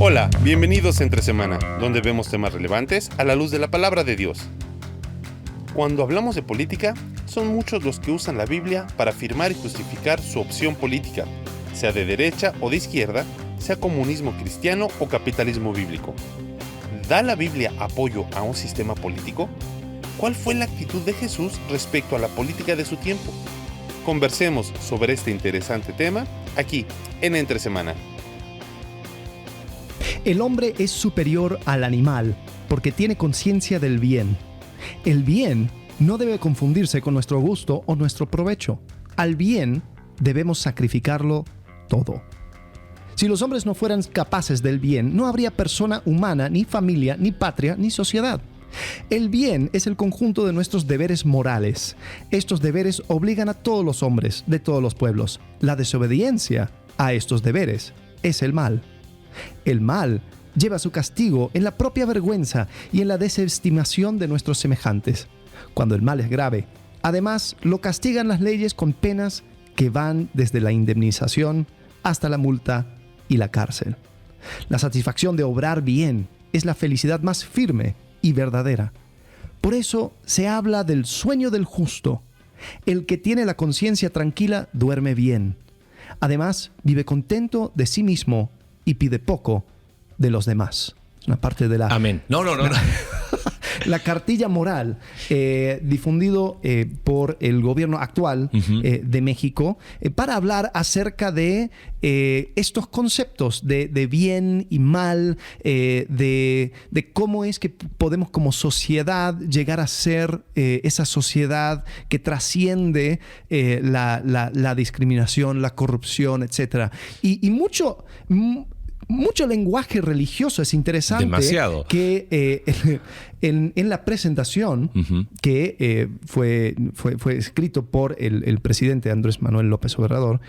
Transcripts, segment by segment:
Hola, bienvenidos a Entre Semana, donde vemos temas relevantes a la luz de la palabra de Dios. Cuando hablamos de política, son muchos los que usan la Biblia para afirmar y justificar su opción política, sea de derecha o de izquierda, sea comunismo cristiano o capitalismo bíblico. ¿Da la Biblia apoyo a un sistema político? ¿Cuál fue la actitud de Jesús respecto a la política de su tiempo? Conversemos sobre este interesante tema aquí en Entre Semana. El hombre es superior al animal porque tiene conciencia del bien. El bien no debe confundirse con nuestro gusto o nuestro provecho. Al bien debemos sacrificarlo todo. Si los hombres no fueran capaces del bien, no habría persona humana, ni familia, ni patria, ni sociedad. El bien es el conjunto de nuestros deberes morales. Estos deberes obligan a todos los hombres de todos los pueblos. La desobediencia a estos deberes es el mal. El mal lleva su castigo en la propia vergüenza y en la desestimación de nuestros semejantes. Cuando el mal es grave, además lo castigan las leyes con penas que van desde la indemnización hasta la multa y la cárcel. La satisfacción de obrar bien es la felicidad más firme y verdadera. Por eso se habla del sueño del justo. El que tiene la conciencia tranquila duerme bien. Además, vive contento de sí mismo y pide poco de los demás. Es una parte de la... Amén. No. La cartilla moral difundido por el gobierno actual de México para hablar acerca de estos conceptos de bien y mal, de cómo es que podemos como sociedad llegar a ser esa sociedad que trasciende la discriminación, la corrupción, etc. Y mucho lenguaje religioso. Es interesante. Demasiado. Que en la presentación que fue escrito por el presidente Andrés Manuel López Obrador,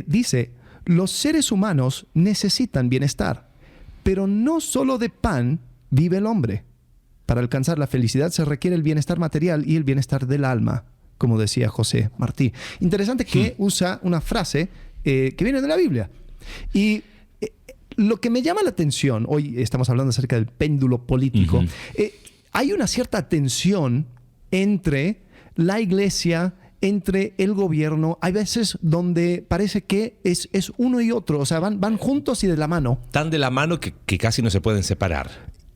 dice: los seres humanos necesitan bienestar, pero no solo de pan vive el hombre. Para alcanzar la felicidad se requiere el bienestar material y el bienestar del alma, como decía José Martí. Interesante que usa una frase que viene de la Biblia. Y lo que me llama la atención, hoy estamos hablando acerca del péndulo político, hay una cierta tensión entre la iglesia, entre el gobierno. Hay veces donde parece que es uno y otro, o sea, van juntos y de la mano. Tan de la mano que casi no se pueden separar.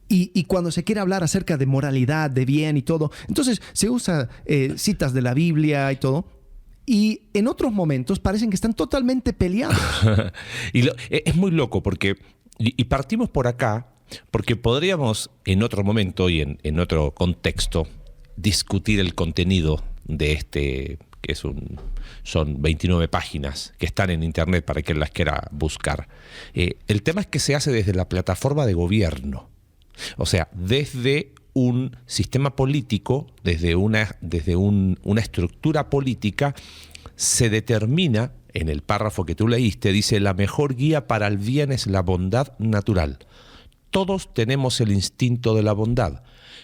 Y cuando se quiere hablar acerca de moralidad, de bien y todo, entonces se usa citas de la Biblia y todo. Y en otros momentos parecen que están totalmente peleados. Es muy loco porque, y partimos por acá, porque podríamos en otro momento y en otro contexto discutir el contenido de este, que son 29 páginas que están en internet para quien las quiera buscar. El tema es que se hace desde la plataforma de gobierno. O sea, desde un sistema político, desde una estructura política, se determina, en el párrafo que tú leíste, dice: la mejor guía para el bien es la bondad natural. Todos tenemos el instinto de la bondad,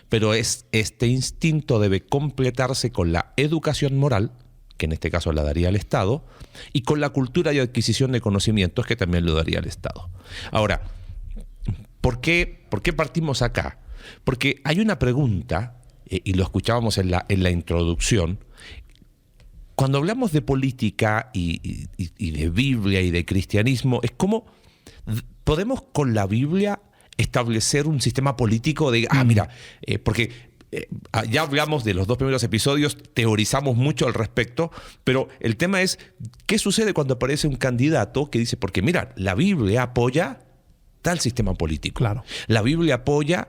pero este instinto debe completarse con la educación moral, que en este caso la daría el Estado, y con la cultura y adquisición de conocimientos, que también lo daría el Estado. Ahora, ¿por qué partimos acá? Porque hay una pregunta, y lo escuchábamos en la introducción. Cuando hablamos de política y de Biblia y de cristianismo, es como podemos con la Biblia establecer un sistema político de, porque ya hablamos de los 2 primeros episodios, teorizamos mucho al respecto, pero el tema es, ¿qué sucede cuando aparece un candidato que dice, porque mira, la Biblia apoya tal sistema político, claro, la Biblia apoya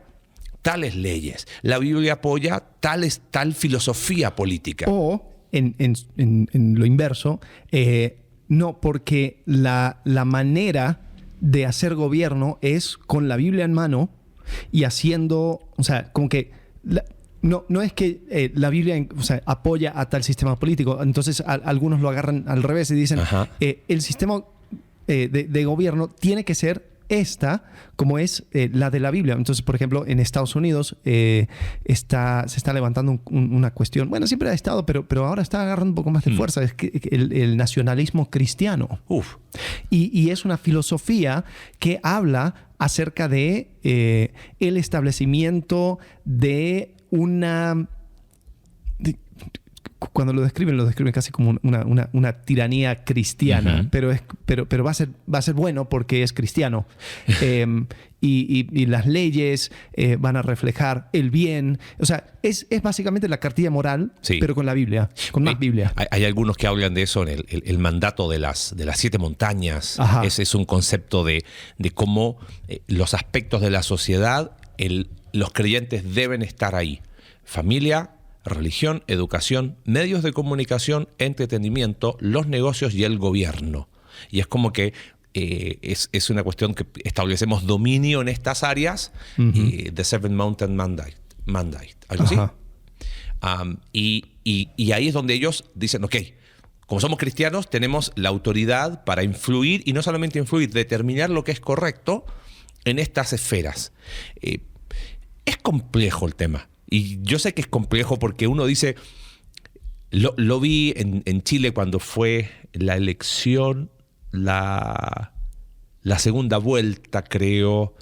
tales leyes, la Biblia apoya tal filosofía política? O, en lo inverso, no, porque la manera de hacer gobierno es con la Biblia en mano y haciendo, o sea, como que no es que la Biblia, o sea, apoya a tal sistema político. Entonces algunos lo agarran al revés y dicen, el sistema de gobierno tiene que ser como es la de la Biblia. Entonces, por ejemplo, en Estados Unidos se está levantando una cuestión. Bueno, siempre ha estado, pero ahora está agarrando un poco más de fuerza. Es que el nacionalismo cristiano. Y es una filosofía que habla acerca de el establecimiento de una... Cuando lo describen casi como una tiranía cristiana, Uh-huh. pero va a ser bueno porque es cristiano. Y las leyes van a reflejar el bien. O sea, es básicamente la cartilla moral, Sí. pero con la Biblia, con más Biblia. Hay algunos que hablan de eso en el mandato de las 7 montañas. Ajá. Ese es un concepto de cómo los aspectos de la sociedad, los creyentes deben estar ahí. Familia, religión, educación, medios de comunicación, entretenimiento, los negocios y el gobierno. Y es como que es una cuestión que establecemos dominio en estas áreas, The Seven Mountain Mandate, algo así. Y ahí es donde ellos dicen, ok, como somos cristianos, tenemos la autoridad para influir, y no solamente influir, determinar lo que es correcto en estas esferas. Es complejo el tema. Y yo sé que es complejo porque uno dice, lo vi en Chile cuando fue la elección, la segunda vuelta, creo.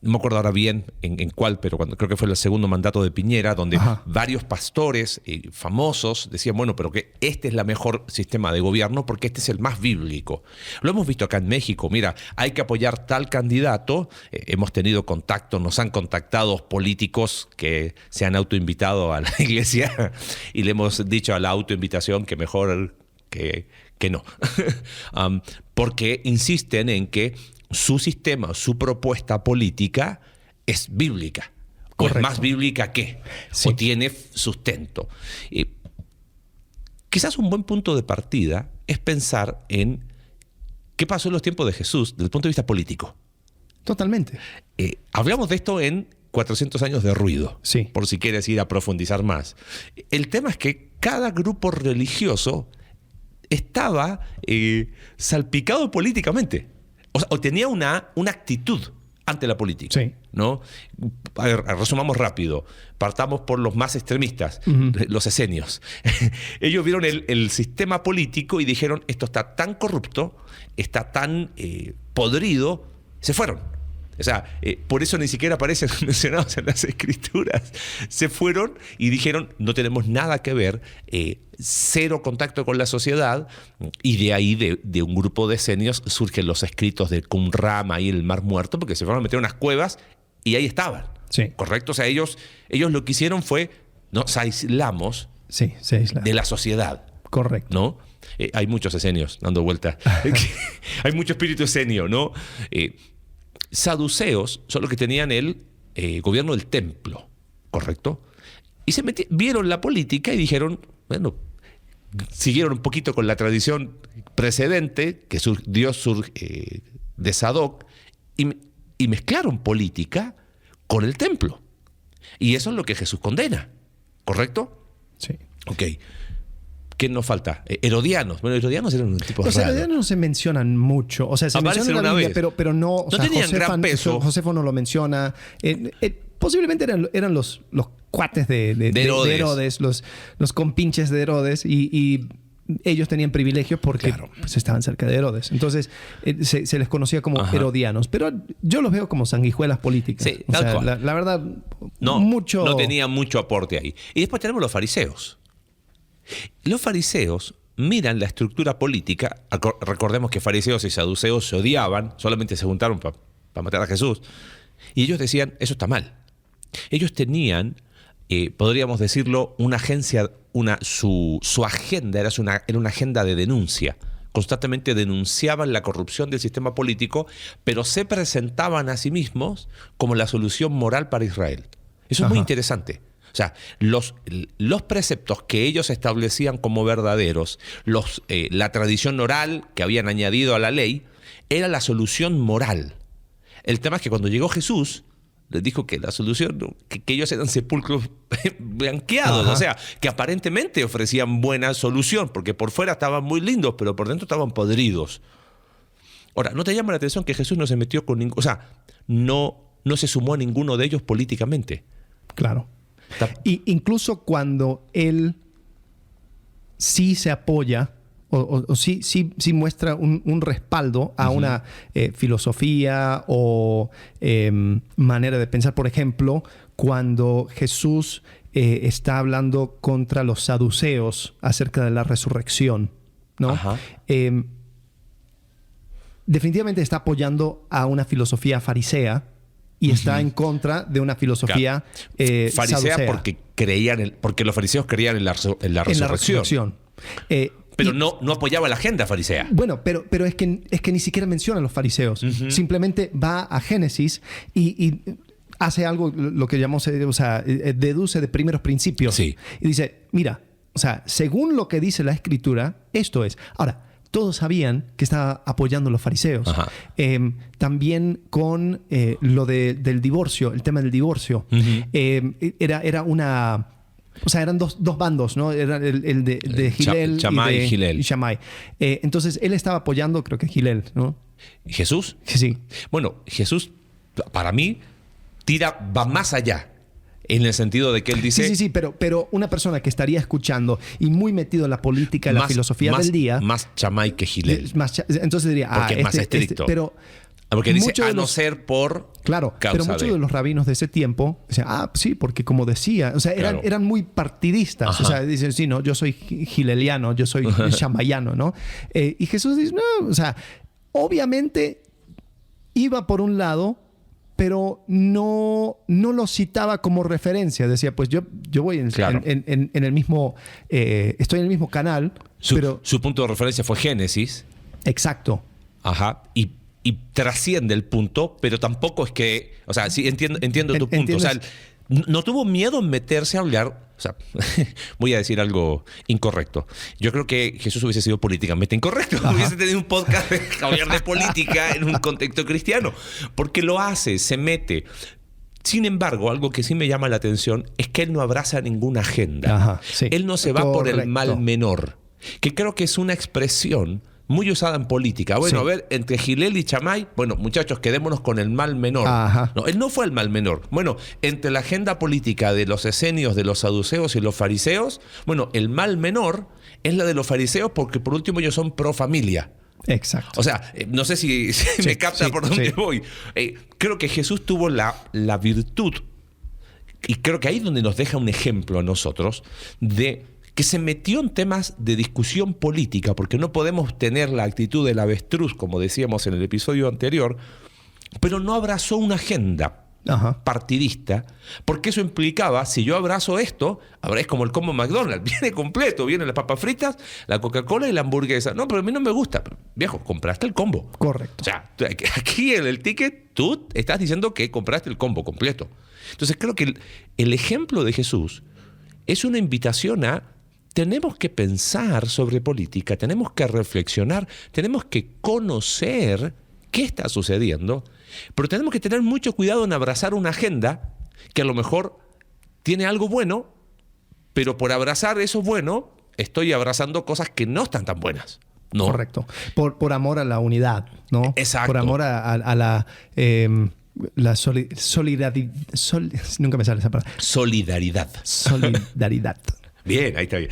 No me acuerdo ahora bien en cuál, pero creo que fue el segundo mandato de Piñera, donde Ajá. varios pastores famosos decían, bueno, pero que este es el mejor sistema de gobierno porque este es el más bíblico. Lo hemos visto acá en México. Mira, hay que apoyar tal candidato. Hemos tenido contacto, nos han contactado políticos que se han autoinvitado a la iglesia y le hemos dicho a la autoinvitación que mejor que no. Porque insisten en que su sistema, su propuesta política es bíblica. O es Correcto. más bíblica que, Sí. o tiene sustento. Quizás un buen punto de partida es pensar en qué pasó en los tiempos de Jesús desde el punto de vista político. Totalmente. Hablamos de esto en 400 años de ruido, Sí. por si quieres ir a profundizar más. El tema es que cada grupo religioso estaba salpicado políticamente. O tenía una actitud ante la política. Sí. ¿No? A ver, resumamos rápido. Partamos por los más extremistas, los esenios. Ellos vieron el sistema político y dijeron, esto está tan corrupto, está tan podrido, se fueron. O sea, por eso ni siquiera aparecen mencionados en las escrituras. Se fueron y dijeron, no tenemos nada que ver, cero contacto con la sociedad, y de ahí, de un grupo de esenios, surgen los escritos de Qumran y el Mar Muerto, porque se fueron a meter en unas cuevas y ahí estaban. Sí. ¿Correcto? O sea, ellos lo que hicieron fue, nos aislamos Sí, se aísla. de la sociedad. Correcto. ¿No? Hay muchos esenios dando vueltas. Hay mucho espíritu esenio, ¿no? Saduceos son los que tenían el gobierno del templo, ¿correcto? Y vieron la política y dijeron, bueno, siguieron un poquito con la tradición precedente que Dios de Sadoc y mezclaron política con el templo. Y eso es lo que Jesús condena, ¿correcto? Sí. Ok. ¿Quién nos falta? Herodianos. Bueno, herodianos eran un tipo Los raro. herodianos no se mencionan mucho. O sea, se Aparecen mencionan en la una Biblia, vez. pero no... O No sea, tenían gran peso. Josefo no lo menciona. Posiblemente eran los cuates de Herodes, los compinches de Herodes, y ellos tenían privilegios porque pues, estaban cerca de Herodes. Entonces, se les conocía como herodianos. Pero yo los veo como sanguijuelas políticas. Sí, o tal sea, cual. la verdad, No tenían mucho aporte ahí. Y después tenemos los fariseos. Los fariseos miran la estructura política. Recordemos que fariseos y saduceos se odiaban, solamente se juntaron para matar a Jesús. Y ellos decían, eso está mal. Ellos tenían, podríamos decirlo, una agencia, su agenda era una agenda de denuncia. Constantemente denunciaban la corrupción del sistema político, pero se presentaban a sí mismos como la solución moral para Israel. Eso es muy interesante. O sea, los preceptos que ellos establecían como verdaderos, la tradición oral que habían añadido a la ley, era la solución moral. El tema es que cuando llegó Jesús, les dijo que la solución, que ellos eran sepulcros blanqueados. O sea, que aparentemente ofrecían buena solución, porque por fuera estaban muy lindos, pero por dentro estaban podridos. Ahora, ¿no te llama la atención que Jesús no se metió con ningún... O sea, no se sumó a ninguno de ellos políticamente? Claro. Y incluso cuando él sí se apoya o sí muestra un respaldo a una filosofía o manera de pensar. Por ejemplo, cuando Jesús está hablando contra los saduceos acerca de la resurrección, ¿no? Definitivamente está apoyando a una filosofía farisea y está en contra de una filosofía farisea saducea. porque los fariseos creían en la resurrección. Pero no apoyaba la agenda farisea. Bueno, pero es que ni siquiera menciona a los fariseos. Simplemente va a Génesis y hace algo, lo que llamamos, deduce de primeros principios. Sí. Y dice, mira, según lo que dice la Escritura, esto es. Ahora, todos sabían que estaba apoyando a los fariseos. También con lo del divorcio, el tema del divorcio. Era una... eran dos bandos, ¿no? Era el de Hillel y Shammai. Entonces, él estaba apoyando, creo que Hillel, ¿no? ¿Jesús? Sí. Bueno, Jesús, para mí, va más allá. En el sentido de que él dice... Sí, pero una persona que estaría escuchando y muy metido en la política, en la filosofía del día... Más Shammai que Hillel. Entonces diría... Porque es más estricto. Porque dice, no ser por claro, pero muchos de los rabinos de ese tiempo decían, sí, porque como decía, eran muy partidistas. Dicen, sí, no, yo soy gileliano, yo soy shamayano, ¿no? Y Jesús dice, no, obviamente iba por un lado, pero no lo citaba como referencia. Decía, pues yo voy en el mismo... estoy en el mismo canal, pero... Su punto de referencia fue Génesis. Exacto. Y trasciende el punto, pero tampoco es que... sí, entiendo tu punto. No tuvo miedo en meterse a hablar... voy a decir algo incorrecto. Yo creo que Jesús hubiese sido políticamente incorrecto. Hubiese tenido un podcast de hablar de política en un contexto cristiano. Porque lo hace, se mete. Sin embargo, algo que sí me llama la atención es que él no abraza ninguna agenda. Él no se va por el mal menor. Que creo que es una expresión muy usada en política. Bueno, a ver, entre Hillel y Shammai, bueno, muchachos, quedémonos con el mal menor. No, él no fue el mal menor. Bueno, entre la agenda política de los esenios, de los saduceos y los fariseos, bueno, el mal menor es la de los fariseos porque por último ellos son pro familia. Exacto. No sé si me capta por dónde voy. Creo que Jesús tuvo la virtud, y creo que ahí es donde nos deja un ejemplo a nosotros, de que se metió en temas de discusión política, porque no podemos tener la actitud del avestruz, como decíamos en el episodio anterior, pero no abrazó una agenda partidista, porque eso implicaba, si yo abrazo esto, ahora es como el combo McDonald's, viene completo, vienen las papas fritas, la Coca-Cola y la hamburguesa. No, pero a mí no me gusta. Viejo, compraste el combo. Correcto. Aquí en el ticket tú estás diciendo que compraste el combo completo. Entonces creo que el ejemplo de Jesús es una invitación a... Tenemos que pensar sobre política, tenemos que reflexionar, tenemos que conocer qué está sucediendo, pero tenemos que tener mucho cuidado en abrazar una agenda que a lo mejor tiene algo bueno, pero por abrazar eso bueno, estoy abrazando cosas que no están tan buenas. ¿No? Correcto. Por amor a la unidad, ¿no? Exacto. Por amor a la solidaridad. Nunca me sale esa palabra. Solidaridad. Bien, ahí está bien.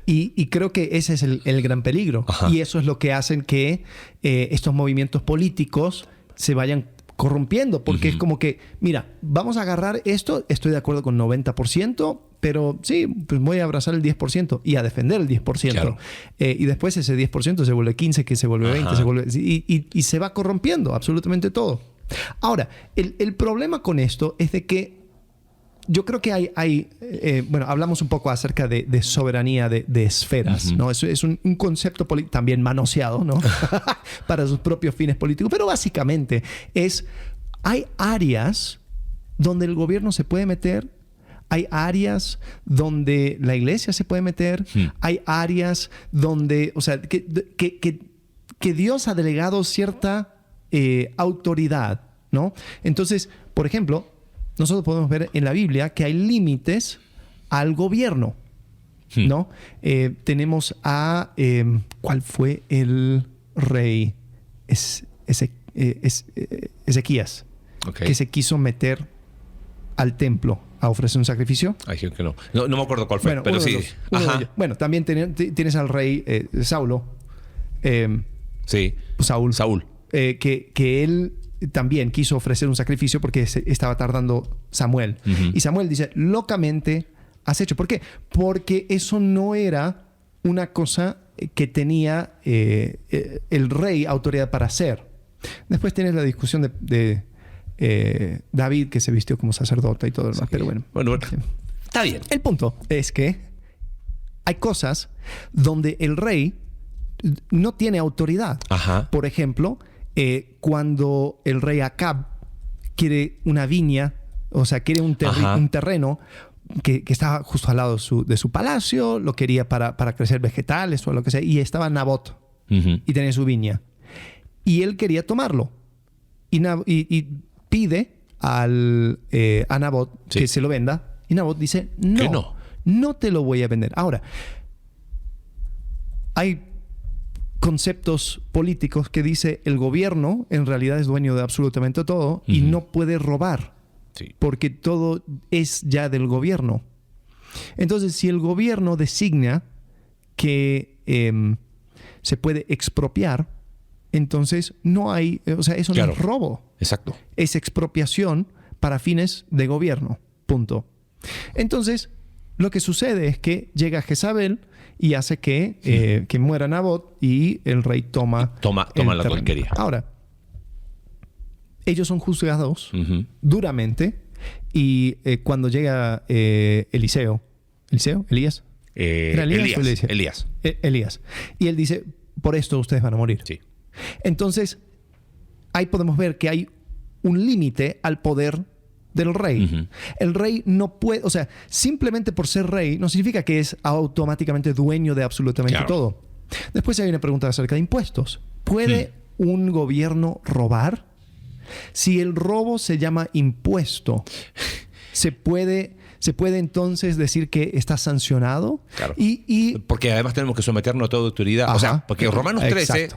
Y creo que ese es el gran peligro. Y eso es lo que hacen que estos movimientos políticos se vayan corrompiendo. Porque es como que, mira, vamos a agarrar esto, estoy de acuerdo con 90%, pero sí, pues voy a abrazar el 10% y a defender el 10%. Claro. Y después ese 10% se vuelve 15, que se vuelve 20, se vuelve, y se va corrompiendo absolutamente todo. Ahora, el problema con esto es de que yo creo que hay hablamos un poco acerca de soberanía de esferas, ¿no? Es un concepto también manoseado, ¿no? Para sus propios fines políticos, pero básicamente hay áreas donde el gobierno se puede meter, hay áreas donde la iglesia se puede meter, hay áreas donde, que Dios ha delegado cierta autoridad, ¿no? Entonces, por ejemplo, nosotros podemos ver en la Biblia que hay límites al gobierno, ¿no? Tenemos a... ¿cuál fue el rey? Ezequías, que se quiso meter al templo a ofrecer un sacrificio. Ay, que no me acuerdo cuál fue, pero sí. Bueno, también tienes al rey Saulo, Sí. Saúl. Que él también quiso ofrecer un sacrificio porque estaba tardando Samuel. Uh-huh. Y Samuel dice, locamente has hecho. ¿Por qué? Porque eso no era una cosa que tenía el rey autoridad para hacer. Después tienes la discusión de David, que se vistió como sacerdote y todo lo demás. Sí. Pero bueno. Está bien. El punto es que hay cosas donde el rey no tiene autoridad. Ajá. Por ejemplo, cuando el rey Acab quiere una viña, o sea, quiere un terreno que estaba justo al lado de su palacio, lo quería para crecer vegetales o lo que sea, y estaba Nabot, uh-huh, y tenía su viña. Y él quería tomarlo. Y pide a Nabot que se lo venda. Y Nabot dice, no te lo voy a vender. Ahora, hay conceptos políticos que dice el gobierno en realidad es dueño de absolutamente todo, uh-huh, y no puede robar, sí, porque todo es ya del gobierno. Entonces, si el gobierno designa que se puede expropiar, entonces no hay, o sea, eso no es robo. Exacto. Es expropiación para fines de gobierno. Punto. Entonces, lo que sucede es que llega Jezabel y hace que muera Nabot y el rey toma la porquería. Ahora, ellos son juzgados, uh-huh, duramente, y cuando llega Elías. Elías. Y él dice, por esto ustedes van a morir. Sí. Entonces, ahí podemos ver que hay un límite al poder del rey. Uh-huh. El rey no puede, o sea, simplemente por ser rey no significa que es automáticamente dueño de absolutamente todo. Después hay una pregunta acerca de impuestos. ¿Puede un gobierno robar? Si el robo se llama impuesto, ¿se puede entonces decir que está sancionado? Claro. Porque además tenemos que someternos a toda autoridad. Ajá. O sea, porque Romanos 13,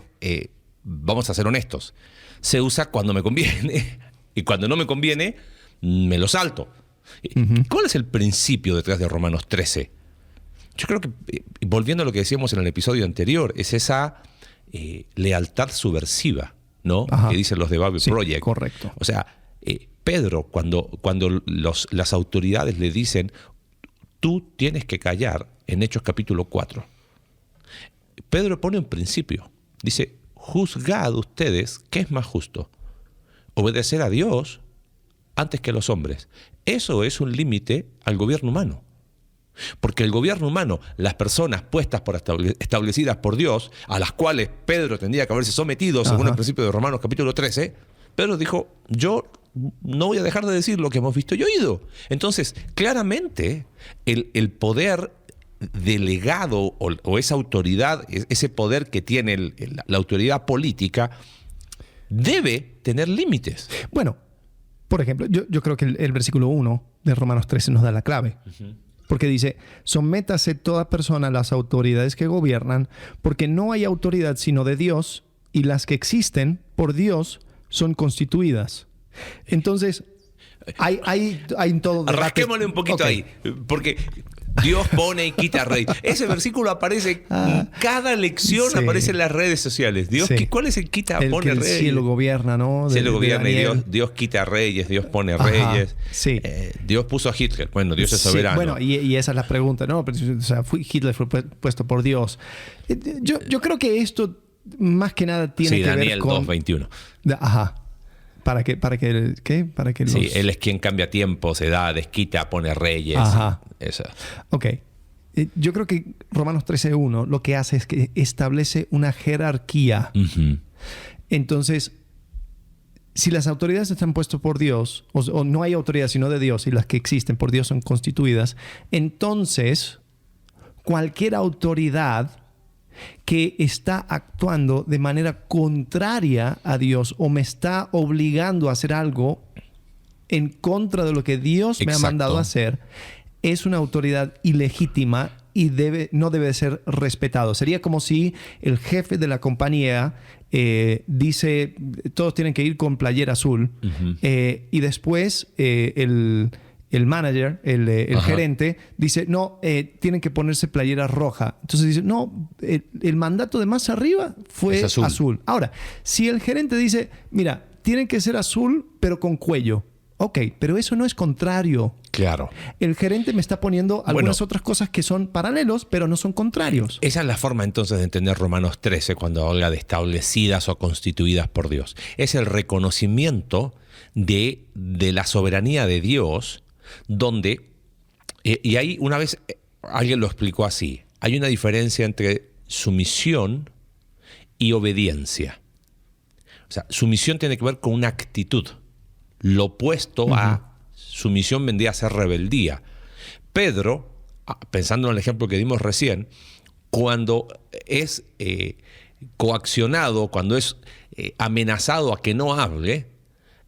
vamos a ser honestos, se usa cuando me conviene y cuando no me conviene, me lo salto. Uh-huh. ¿Cuál es el principio detrás de Romanos 13? Yo creo que, volviendo a lo que decíamos en el episodio anterior, es esa lealtad subversiva, ¿no? Ajá. Que dicen los de Bible Project. Correcto. O sea, Pedro, cuando las autoridades le dicen, tú tienes que callar, en Hechos capítulo 4, Pedro pone un principio. Dice, juzgad ustedes qué es más justo, obedecer a Dios antes que a los hombres. Eso es un límite al gobierno humano. Porque el gobierno humano, las personas puestas establecidas por Dios, a las cuales Pedro tendría que haberse sometido, según el principio de Romanos capítulo 13, Pedro dijo, yo no voy a dejar de decir lo que hemos visto y oído. Entonces, claramente, el poder delegado o esa autoridad, ese poder que tiene la autoridad política, debe tener límites. Bueno, por ejemplo, yo creo que el versículo 1 de Romanos 13 nos da la clave. Uh-huh. Porque dice, sométase toda persona a las autoridades que gobiernan, porque no hay autoridad sino de Dios, y las que existen por Dios son constituidas. Entonces, hay en todo debate. Rasquémosle un poquito ahí, porque Dios pone y quita rey. Ese versículo aparece en cada lección, aparece en las redes sociales. Dios, ¿cuál es el quita, pone reyes? El cielo gobierna, ¿no? El cielo gobierna y Dios quita reyes, Dios pone reyes. Sí. Dios puso a Hitler. Bueno, Dios es soberano. Bueno, y esa es la pregunta, ¿no? O sea, Hitler fue puesto por Dios. Yo creo que esto más que nada tiene que Daniel ver con... 2:21. Ajá. ¿Para que los... Sí, Él es quien cambia tiempos, edades, quita, pone reyes. Ajá. Eso. Ok. Yo creo que Romanos 13:1 lo que hace es que establece una jerarquía. Uh-huh. Entonces, si las autoridades están puestas por Dios, o no hay autoridad sino de Dios, y las que existen por Dios son constituidas, entonces cualquier autoridad que está actuando de manera contraria a Dios o me está obligando a hacer algo en contra de lo que Dios me ha mandado a hacer, es una autoridad ilegítima y no debe ser respetado. Sería como si el jefe de la compañía dice, todos tienen que ir con playera azul, uh-huh, y después el el manager, el Ajá. gerente, dice, no, tienen que ponerse playera roja. Entonces dice, no, el mandato de más arriba fue Es azul. Ahora, si el gerente dice, mira, tienen que ser azul, pero con cuello. Ok, pero eso no es contrario. Claro. El gerente me está poniendo algunas otras cosas que son paralelos, pero no son contrarios. Esa es la forma entonces de entender Romanos 13 cuando habla de establecidas o constituidas por Dios. Es el reconocimiento de la soberanía de Dios, donde, y ahí una vez alguien lo explicó así, hay una diferencia entre sumisión y obediencia. O sea, sumisión tiene que ver con una actitud. Lo opuesto a sumisión vendría a ser rebeldía. Pedro, pensando en el ejemplo que dimos recién, cuando es coaccionado, cuando es amenazado a que no hable,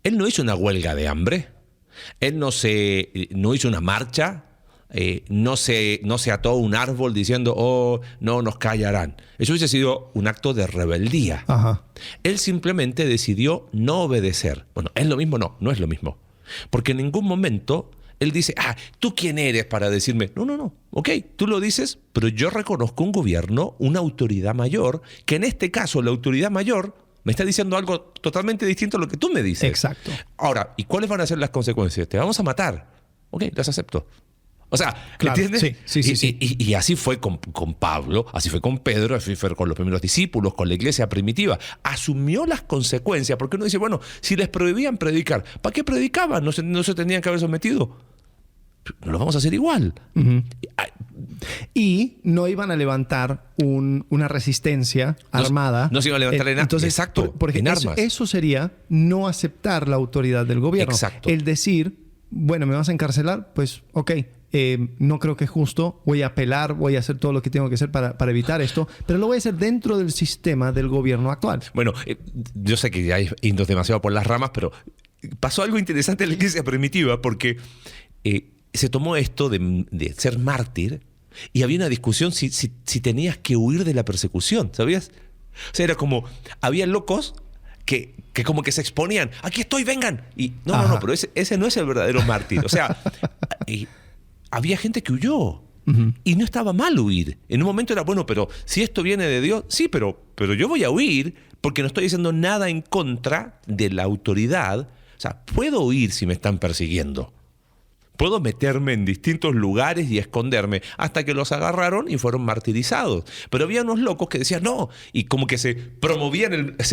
él no hizo una huelga de hambre, él no hizo una marcha, no se ató a un árbol diciendo, oh, no nos callarán. Eso hubiese sido un acto de rebeldía. Ajá. Él simplemente decidió no obedecer. Bueno, ¿es lo mismo? No es lo mismo. Porque en ningún momento él dice, ¿tú quién eres para decirme? No. Ok, tú lo dices, pero yo reconozco un gobierno, una autoridad mayor, que en este caso la autoridad mayor me está diciendo algo totalmente distinto a lo que tú me dices. Exacto. Ahora, ¿y cuáles van a ser las consecuencias? Te vamos a matar. Ok, las acepto. O sea, Claro, ¿entiendes? sí. Y así fue con Pablo, así fue con Pedro, así fue con los primeros discípulos, con la iglesia primitiva. Asumió las consecuencias, porque uno dice, bueno, si les prohibían predicar, ¿para qué predicaban? ¿No se tenían que haber sometido? Lo vamos a hacer igual. Y no iban a levantar una resistencia armada. No se iba a levantar en armas. Entonces, Exacto, por en ejemplo, armas. eso sería no aceptar la autoridad del gobierno. Exacto. El decir, bueno, me vas a encarcelar, pues ok, no creo que es justo, voy a apelar, voy a hacer todo lo que tengo que hacer para evitar esto, pero lo voy a hacer dentro del sistema del gobierno actual. Bueno, yo sé que ya hay yendo demasiado por las ramas, pero pasó algo interesante en la iglesia primitiva porque se tomó esto de ser mártir y había una discusión si tenías que huir de la persecución, ¿sabías? O sea, era como, había locos que como que se exponían, aquí estoy, vengan. Y no, pero ese no es el verdadero mártir. O sea, había gente que huyó. Y no estaba mal huir. En un momento era, bueno, pero si esto viene de Dios, sí, pero yo voy a huir porque no estoy diciendo nada en contra de la autoridad. O sea, puedo huir si me están persiguiendo. Puedo meterme en distintos lugares y esconderme hasta que los agarraron y fueron martirizados. Pero había unos locos que decían no, y como que se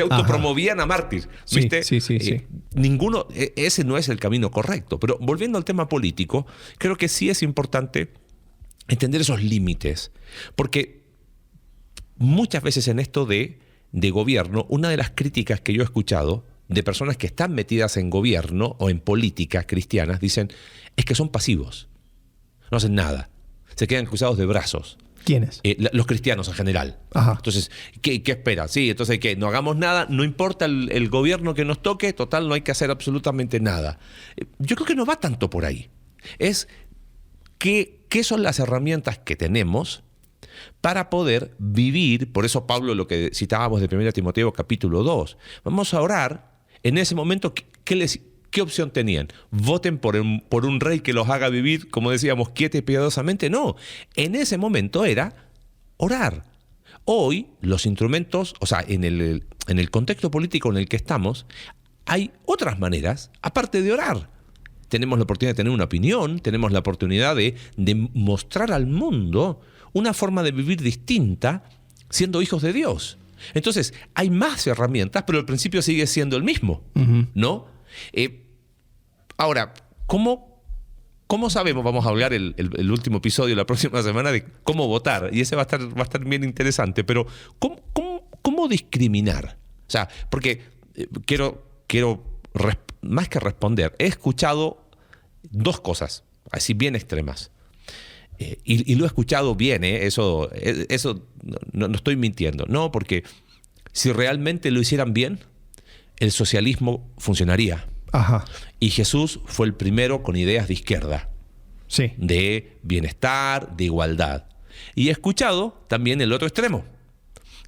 autopromovían a mártir. ¿Viste? Sí. Ninguno, ese no es el camino correcto. Pero volviendo al tema político, creo que sí es importante entender esos límites. Porque muchas veces en esto de gobierno, una de las críticas que yo he escuchado de personas que están metidas en gobierno o en políticas cristianas, dicen, es que son pasivos, no hacen nada, se quedan cruzados de brazos. ¿Quiénes? Los cristianos en general. Ajá. Entonces, ¿qué esperan? Sí, entonces que no hagamos nada, no importa el gobierno que nos toque, total, no hay que hacer absolutamente nada. Yo creo que no va tanto por ahí. Es qué son las herramientas que tenemos para poder vivir, por eso Pablo, lo que citábamos de 1 Timoteo capítulo 2, vamos a orar. En ese momento, ¿qué opción tenían? ¿Voten por un rey que los haga vivir, como decíamos, quieta y piadosamente? No, en ese momento era orar. Hoy los instrumentos, o sea, en el contexto político en el que estamos, hay otras maneras, aparte de orar. Tenemos la oportunidad de tener una opinión, tenemos la oportunidad de mostrar al mundo una forma de vivir distinta siendo hijos de Dios. Entonces, hay más herramientas, pero el principio sigue siendo el mismo, ¿no? Ahora, ¿cómo sabemos? Vamos a hablar el último episodio la próxima semana de cómo votar, y ese va a estar bien interesante, pero ¿cómo discriminar? O sea, porque quiero más que responder, he escuchado dos cosas, así bien extremas. Y lo he escuchado bien, eso no estoy mintiendo. No, porque si realmente lo hicieran bien, el socialismo funcionaría. Ajá. Y Jesús fue el primero con ideas de izquierda, Sí. de bienestar, de igualdad. Y he escuchado también el otro extremo,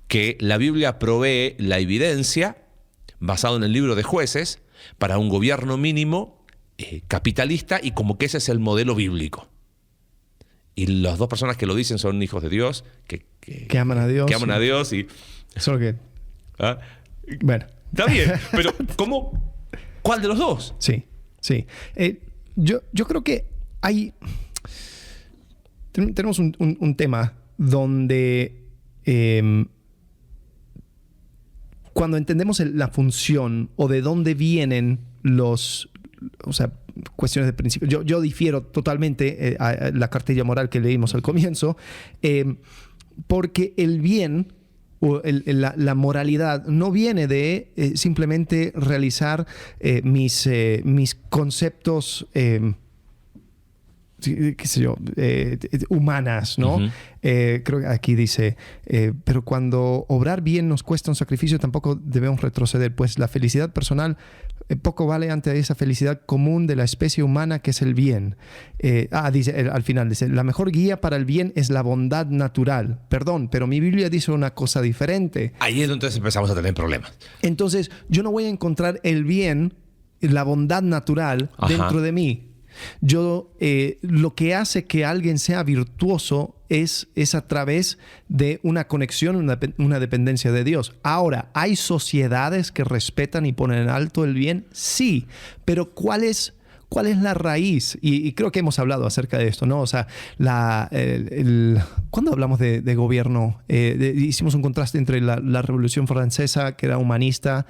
que la Biblia provee la evidencia, basado en el libro de Jueces, para un gobierno mínimo capitalista y como que ese es el modelo bíblico. Y las dos personas que lo dicen son hijos de Dios, que aman a Dios. Que aman a Dios y... Solo que... ¿Ah? Bueno. Está bien, pero ¿cómo? ¿Cuál de los dos? Sí. Yo creo que hay... Tenemos un tema donde cuando entendemos la función o de dónde vienen cuestiones de principio. Yo difiero totalmente a la cartilla moral que leímos al comienzo, porque el bien o la moralidad no viene de simplemente realizar mis conceptos qué sé yo, humanas, ¿no? Uh-huh. Creo que aquí dice, pero cuando obrar bien nos cuesta un sacrificio, tampoco debemos retroceder, pues la felicidad personal poco vale ante esa felicidad común de la especie humana que es el bien. Dice, al final dice, la mejor guía para el bien es la bondad natural. Perdón, pero mi Biblia dice una cosa diferente. Ahí es donde empezamos a tener problemas. Entonces, yo no voy a encontrar el bien, la bondad natural dentro de mí. Lo que hace que alguien sea virtuoso es a través de una conexión, una dependencia de Dios. Ahora, ¿hay sociedades que respetan y ponen en alto el bien? Sí, pero ¿cuál es la raíz? Y creo que hemos hablado acerca de esto, ¿no? O sea, cuando hablamos de gobierno, hicimos un contraste entre la Revolución Francesa, que era humanista,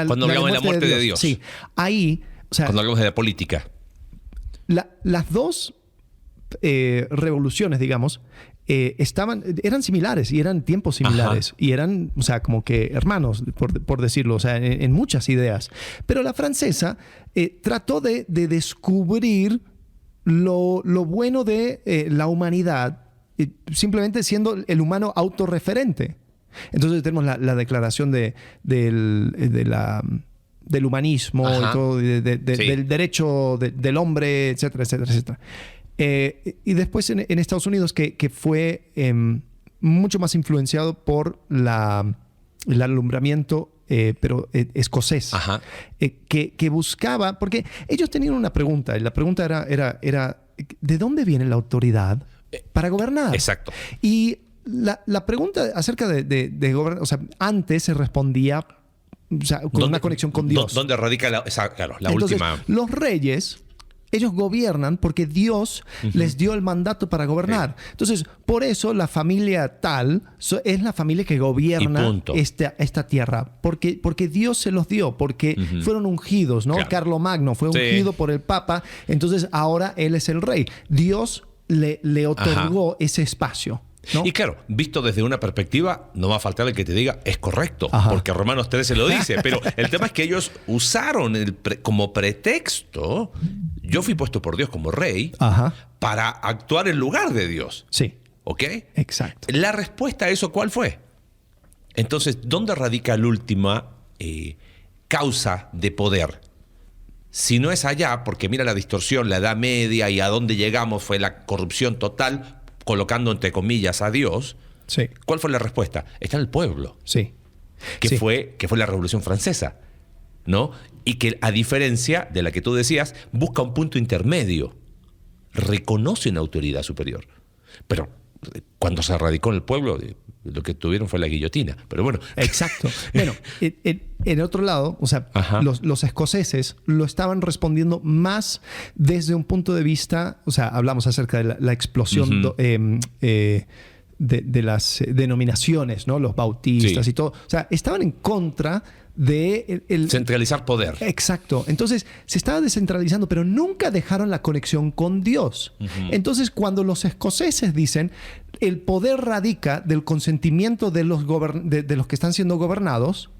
cuando hablamos de la muerte de Dios. Sí, ahí... O sea, cuando hablamos de la política. Las dos revoluciones, digamos, eran similares y eran tiempos similares. Ajá. Y eran, o sea, como que hermanos, por decirlo, o sea, en muchas ideas. Pero la francesa trató de descubrir lo bueno de la humanidad, simplemente siendo el humano autorreferente. Entonces tenemos la declaración del humanismo, y todo, sí, del derecho del hombre, etcétera, etcétera, etcétera. Y después en Estados Unidos, que fue mucho más influenciado por el alumbramiento, pero escocés, que buscaba, porque ellos tenían una pregunta, y la pregunta era ¿de dónde viene la autoridad para gobernar? Exacto. Y la pregunta acerca de gobernar, o sea, antes se respondía, o sea, con una conexión con Dios. ¿Dónde radica la Entonces, última? Los reyes, ellos gobiernan porque Dios les dio el mandato para gobernar. Entonces, por eso la familia tal es la familia que gobierna esta tierra. Porque Dios se los dio, porque fueron ungidos, ¿no? Claro. Carlomagno fue ungido por el Papa, entonces ahora él es el rey. Dios le otorgó ese espacio, ¿no? Y claro, visto desde una perspectiva, no va a faltar el que te diga es correcto, porque Romanos 13 lo dice, pero el tema es que ellos usaron como pretexto, yo fui puesto por Dios como rey para actuar en lugar de Dios. Sí. ¿Ok? Exacto. La respuesta a eso, ¿cuál fue? Entonces, ¿dónde radica la última causa de poder? Si no es allá, porque mira la distorsión, la Edad Media y a dónde llegamos fue la corrupción total, colocando entre comillas a Dios. Sí. ¿Cuál fue la respuesta? Está en el pueblo. Sí. Que fue la Revolución Francesa, ¿no? Y que, a diferencia de la que tú decías, busca un punto intermedio. Reconoce una autoridad superior. Pero cuando se radicó en el pueblo, lo que tuvieron fue la guillotina. Pero bueno. Exacto. Bueno, en otro lado, o sea, los escoceses lo estaban respondiendo más desde un punto de vista, o sea, hablamos acerca de la explosión de las denominaciones, ¿no? Los bautistas y todo. O sea, estaban en contra de centralizar poder. Exacto. Entonces se estaba descentralizando, pero nunca dejaron la conexión con Dios. Entonces, cuando los escoceses dicen el poder radica del consentimiento de los que están siendo gobernados,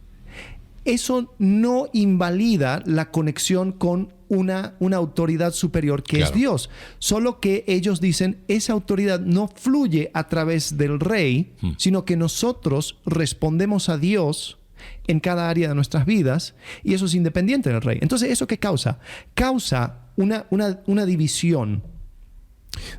eso no invalida la conexión con una autoridad superior que es Dios. Solo que ellos dicen esa autoridad no fluye a través del rey, sino que nosotros respondemos a Dios en cada área de nuestras vidas, y eso es independiente del rey. Entonces, ¿eso qué causa? Causa una división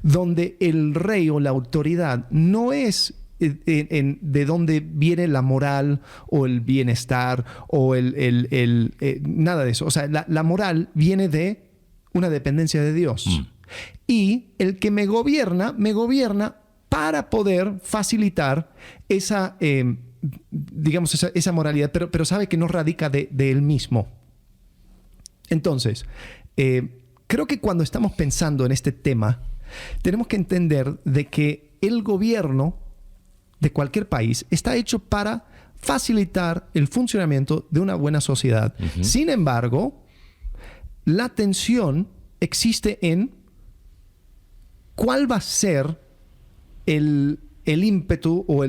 donde el rey o la autoridad no es de dónde viene la moral o el bienestar o nada de eso. O sea, la moral viene de una dependencia de Dios. Y el que me gobierna para poder facilitar esa, digamos, esa moralidad, pero sabe que no radica de él mismo. Entonces, creo que cuando estamos pensando en este tema, tenemos que entender de que el gobierno de cualquier país está hecho para facilitar el funcionamiento de una buena sociedad. Sin embargo, la tensión existe en cuál va a ser el ímpetu o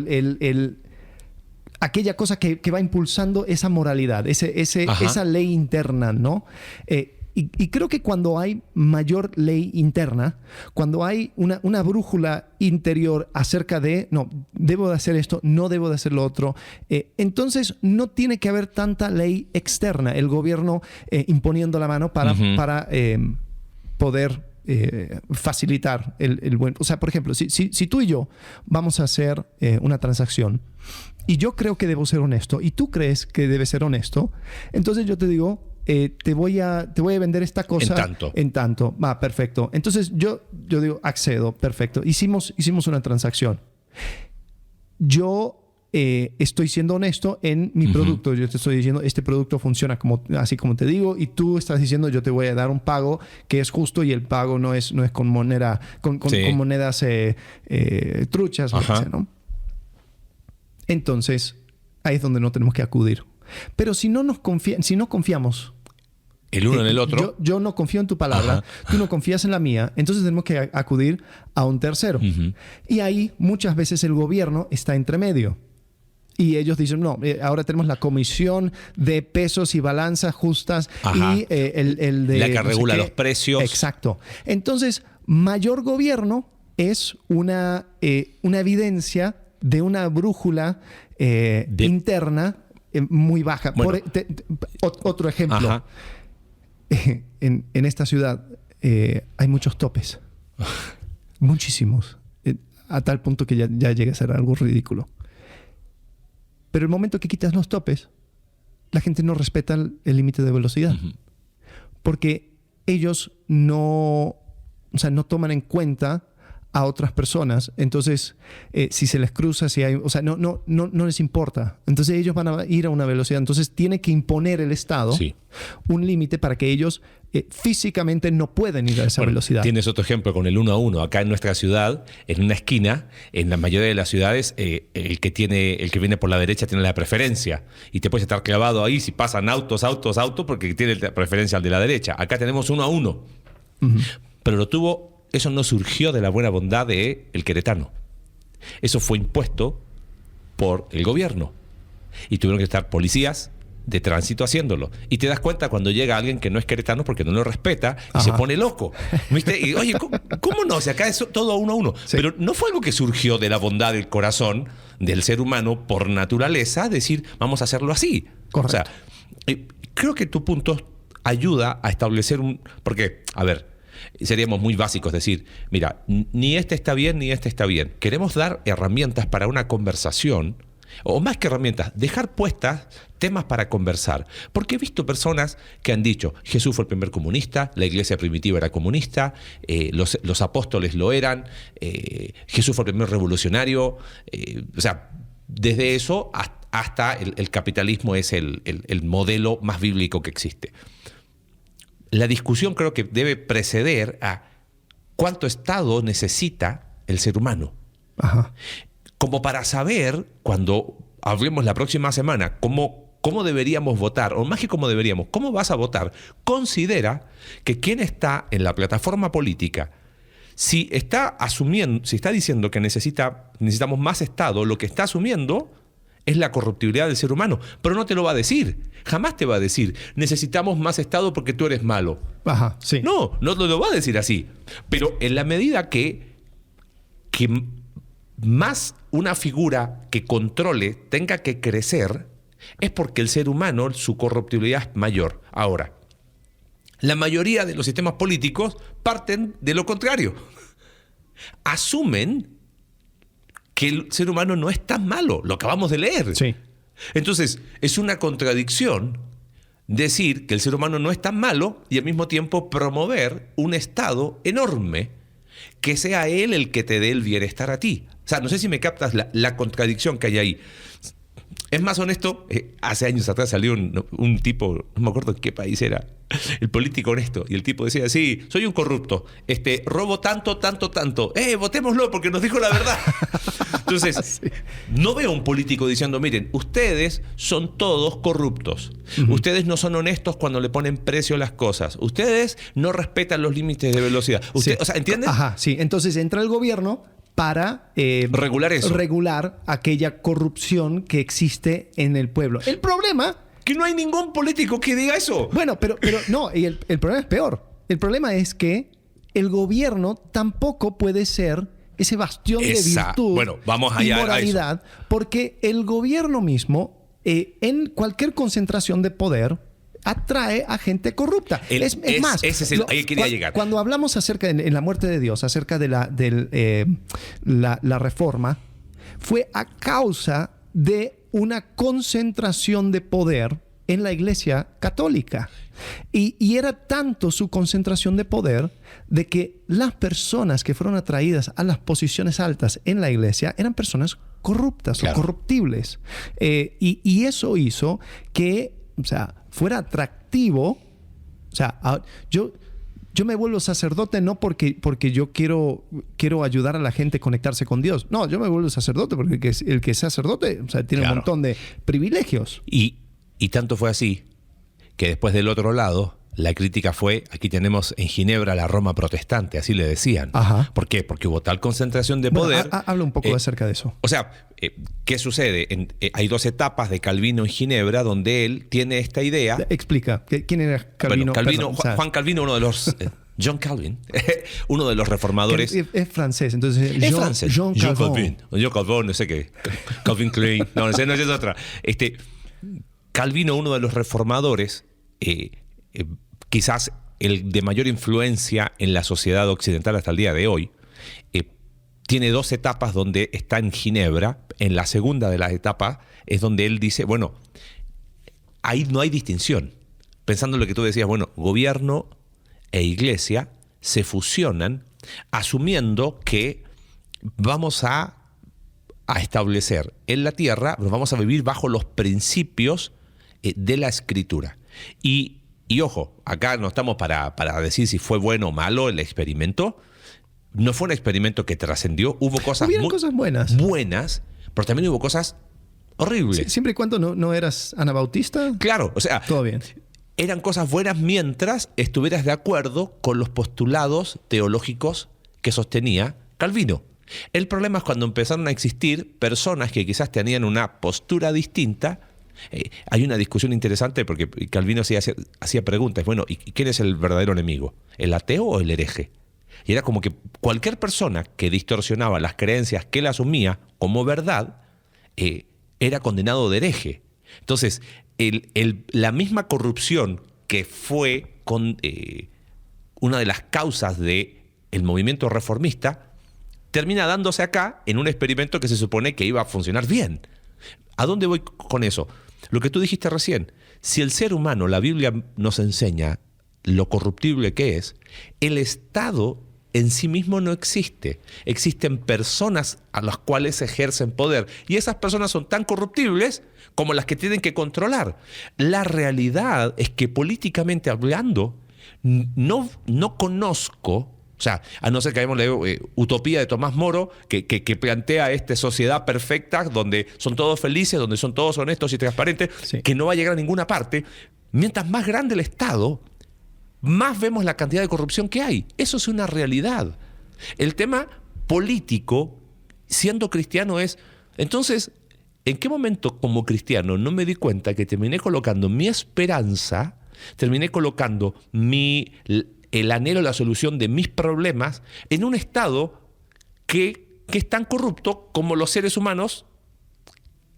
aquella cosa que va impulsando esa moralidad, esa ley interna, ¿no? Y creo que cuando hay mayor ley interna, cuando hay una brújula interior acerca de, no, debo de hacer esto, no debo de hacer lo otro, entonces no tiene que haber tanta ley externa, el gobierno imponiendo la mano para poder facilitar el buen... O sea, por ejemplo, si tú y yo vamos a hacer una transacción y yo creo que debo ser honesto y tú crees que debes ser honesto, entonces yo te digo, te voy a vender esta cosa en tanto. Va, perfecto. Entonces yo digo, accedo, perfecto. Hicimos una transacción. Yo estoy siendo honesto en mi producto. Yo te estoy diciendo, este producto funciona así como te digo, y tú estás diciendo, yo te voy a dar un pago que es justo y el pago no es con moneda, con monedas truchas, o lo que sea, ¿no? Entonces, ahí es donde no tenemos que acudir. Pero si no confiamos el uno en el otro, yo no confío en tu palabra, tú no confías en la mía, entonces tenemos que acudir a un tercero. Y ahí muchas veces el gobierno está entre medio. Y ellos dicen, no, ahora tenemos la comisión de pesos y balanzas justas y el de... La que regula los precios. Exacto. Entonces, mayor gobierno es una evidencia de una brújula interna muy baja. Bueno. Otro ejemplo. En esta ciudad hay muchos topes. Muchísimos. A tal punto que ya llega a ser algo ridículo. Pero el momento que quitas los topes, la gente no respeta el límite de velocidad. Porque ellos no toman en cuenta a otras personas. Entonces, si se les cruza, no les importa. Entonces ellos van a ir a una velocidad. Entonces tiene que imponer el Estado un límite para que ellos físicamente no pueden ir a esa velocidad. Tienes otro ejemplo con el 1 a 1. Acá en nuestra ciudad, en una esquina, en la mayoría de las ciudades, el que viene por la derecha tiene la preferencia. Y te puedes estar clavado ahí si pasan autos, porque tiene la preferencia al de la derecha. Acá tenemos 1 a 1. Pero eso no surgió de la buena bondad del queretano. Eso fue impuesto por el gobierno. Y tuvieron que estar policías de tránsito haciéndolo. Y te das cuenta cuando llega alguien que no es queretano porque no lo respeta y se pone loco. ¿Viste? Y, oye, ¿cómo no? Si acá es todo 1 a 1. Sí. Pero no fue algo que surgió de la bondad del corazón del ser humano por naturaleza, decir, vamos a hacerlo así. Correcto. O sea, creo que tu punto ayuda a establecer porque, a ver, seríamos muy básicos, decir, mira, ni este está bien, ni este está bien. Queremos dar herramientas para una conversación, o más que herramientas, dejar puestas temas para conversar. Porque he visto personas que han dicho, Jesús fue el primer comunista, la iglesia primitiva era comunista, los apóstoles lo eran, Jesús fue el primer revolucionario. O sea, desde eso hasta el capitalismo es el modelo más bíblico que existe. La discusión creo que debe preceder a cuánto Estado necesita el ser humano. Como para saber, cuando hablemos la próxima semana, cómo deberíamos votar, o más que cómo deberíamos, cómo vas a votar, considera que quien está en la plataforma política, si está diciendo que necesitamos más Estado, lo que está asumiendo es la corruptibilidad del ser humano. Pero no te lo va a decir. Jamás te va a decir, necesitamos más Estado porque tú eres malo. Sí. No lo va a decir así. Pero en la medida que más una figura que controle tenga que crecer, es porque el ser humano, su corruptibilidad es mayor. Ahora, la mayoría de los sistemas políticos parten de lo contrario. Asumen que el ser humano no es tan malo. Lo acabamos de leer. Sí. Entonces, es una contradicción decir que el ser humano no es tan malo y al mismo tiempo promover un Estado enorme que sea él el que te dé el bienestar a ti. O sea, no sé si me captas la contradicción que hay ahí. Es más honesto, hace años atrás salió un tipo, no me acuerdo en qué país era, el político honesto, y el tipo decía, sí, soy un corrupto, robo tanto, votémoslo porque nos dijo la verdad. Entonces, sí. No veo un político diciendo, miren, ustedes son todos corruptos, ustedes no son honestos cuando le ponen precio a las cosas, ustedes no respetan los límites de velocidad. Sí. O sea, ¿entienden? Ajá, sí. Entonces entra el gobierno para regular eso. Regular aquella corrupción que existe en el pueblo. El problema... Que no hay ningún político que diga eso. Bueno, pero no, y el problema es peor. El problema es que el gobierno tampoco puede ser ese bastión de virtud y moralidad, porque el gobierno mismo, en cualquier concentración de poder, atrae a gente corrupta. Es más, ese es ahí quería llegar. Cuando hablamos acerca en la muerte de Dios, acerca de la reforma, fue a causa de una concentración de poder en la Iglesia católica. Y era tanto su concentración de poder de que las personas que fueron atraídas a las posiciones altas en la Iglesia eran personas corruptas, claro, o corruptibles. Y eso hizo que, o sea, fuera atractivo. O sea, yo me vuelvo sacerdote no porque yo quiero ayudar a la gente a conectarse con Dios. No, yo me vuelvo sacerdote porque el que es sacerdote, o sea, tiene, claro, un montón de privilegios. Y tanto fue así que después del otro lado, la crítica fue, aquí tenemos en Ginebra la Roma protestante, así le decían. Ajá. ¿Por qué? Porque hubo tal concentración de poder. Habla un poco acerca de eso. O sea, ¿qué sucede? Hay dos etapas de Calvino en Ginebra donde él tiene esta idea. Explica, ¿quién era Calvino? Bueno, Juan Calvino, uno de los... John Calvin, uno de los reformadores. Es francés, entonces. Es francés. John Calvin. John Calvin, no sé qué. Calvin Klein. No sé, es otra. Calvino, uno de los reformadores, quizás el de mayor influencia en la sociedad occidental hasta el día de hoy, tiene dos etapas donde está en Ginebra. En la segunda de las etapas es donde él dice, bueno, ahí no hay distinción. Pensando en lo que tú decías, bueno, gobierno e iglesia se fusionan asumiendo que vamos a establecer en la tierra, nos vamos a vivir bajo los principios de la Escritura. Y ojo, acá no estamos para decir si fue bueno o malo el experimento. No fue un experimento que trascendió. Hubo cosas cosas buenas, pero también hubo cosas horribles. Sí, siempre y cuando no eras anabautista. Claro, o sea, todo bien. Eran cosas buenas mientras estuvieras de acuerdo con los postulados teológicos que sostenía Calvino. El problema es cuando empezaron a existir personas que quizás tenían una postura distinta. Hay una discusión interesante porque Calvino hacía preguntas. Bueno, ¿y quién es el verdadero enemigo? ¿El ateo o el hereje? Y era como que cualquier persona que distorsionaba las creencias que él asumía como verdad era condenado de hereje. Entonces, la misma corrupción que fue una de las causas del movimiento reformista termina dándose acá en un experimento que se supone que iba a funcionar bien. ¿A dónde voy con eso? Lo que tú dijiste recién, si el ser humano, la Biblia nos enseña lo corruptible que es, el Estado en sí mismo no existe. Existen personas a las cuales ejercen poder y esas personas son tan corruptibles como las que tienen que controlar. La realidad es que políticamente hablando no conozco, o sea, a no ser que hayamos leído Utopía de Tomás Moro, que plantea esta sociedad perfecta donde son todos felices, donde son todos honestos y transparentes, sí, que no va a llegar a ninguna parte. Mientras más grande el Estado, más vemos la cantidad de corrupción que hay. Eso es una realidad. El tema político, siendo cristiano, es... Entonces, ¿en qué momento como cristiano no me di cuenta que terminé colocando mi esperanza, terminé colocando el anhelo, la solución de mis problemas en un Estado que es tan corrupto como los seres humanos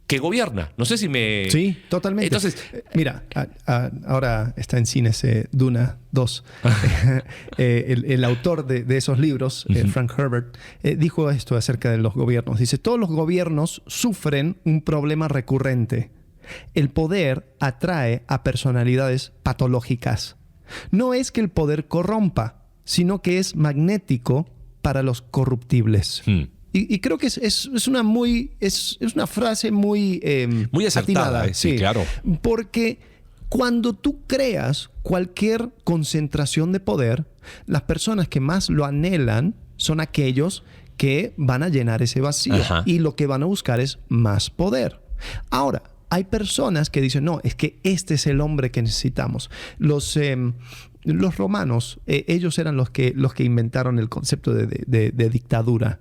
que gobierna. No sé si me... Sí, totalmente. Entonces, mira, ahora está en cines Duna 2. El autor de esos libros, Frank Herbert, dijo esto acerca de los gobiernos. Dice, todos los gobiernos sufren un problema recurrente. El poder atrae a personalidades patológicas. No es que el poder corrompa, sino que es magnético para los corruptibles. Y creo que es una frase muy acertada, atinada, sí, claro. Porque cuando tú creas cualquier concentración de poder, las personas que más lo anhelan son aquellos que van a llenar ese vacío. Ajá. Y lo que van a buscar es más poder. Ahora, hay personas que dicen, no, es que este es el hombre que necesitamos. Los romanos, ellos eran los que inventaron el concepto de dictadura.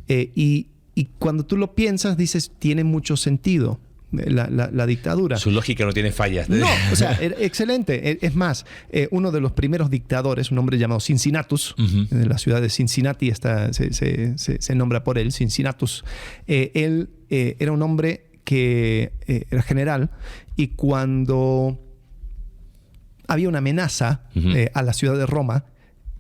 Y cuando tú lo piensas, dices, tiene mucho sentido la dictadura. Su lógica no tiene fallas. No, o sea, excelente. Es más, uno de los primeros dictadores, un hombre llamado Cincinnatus, de la ciudad de Cincinnati, se nombra por él, Cincinnatus. Él era un hombre que era general, y cuando había una amenaza a la ciudad de Roma,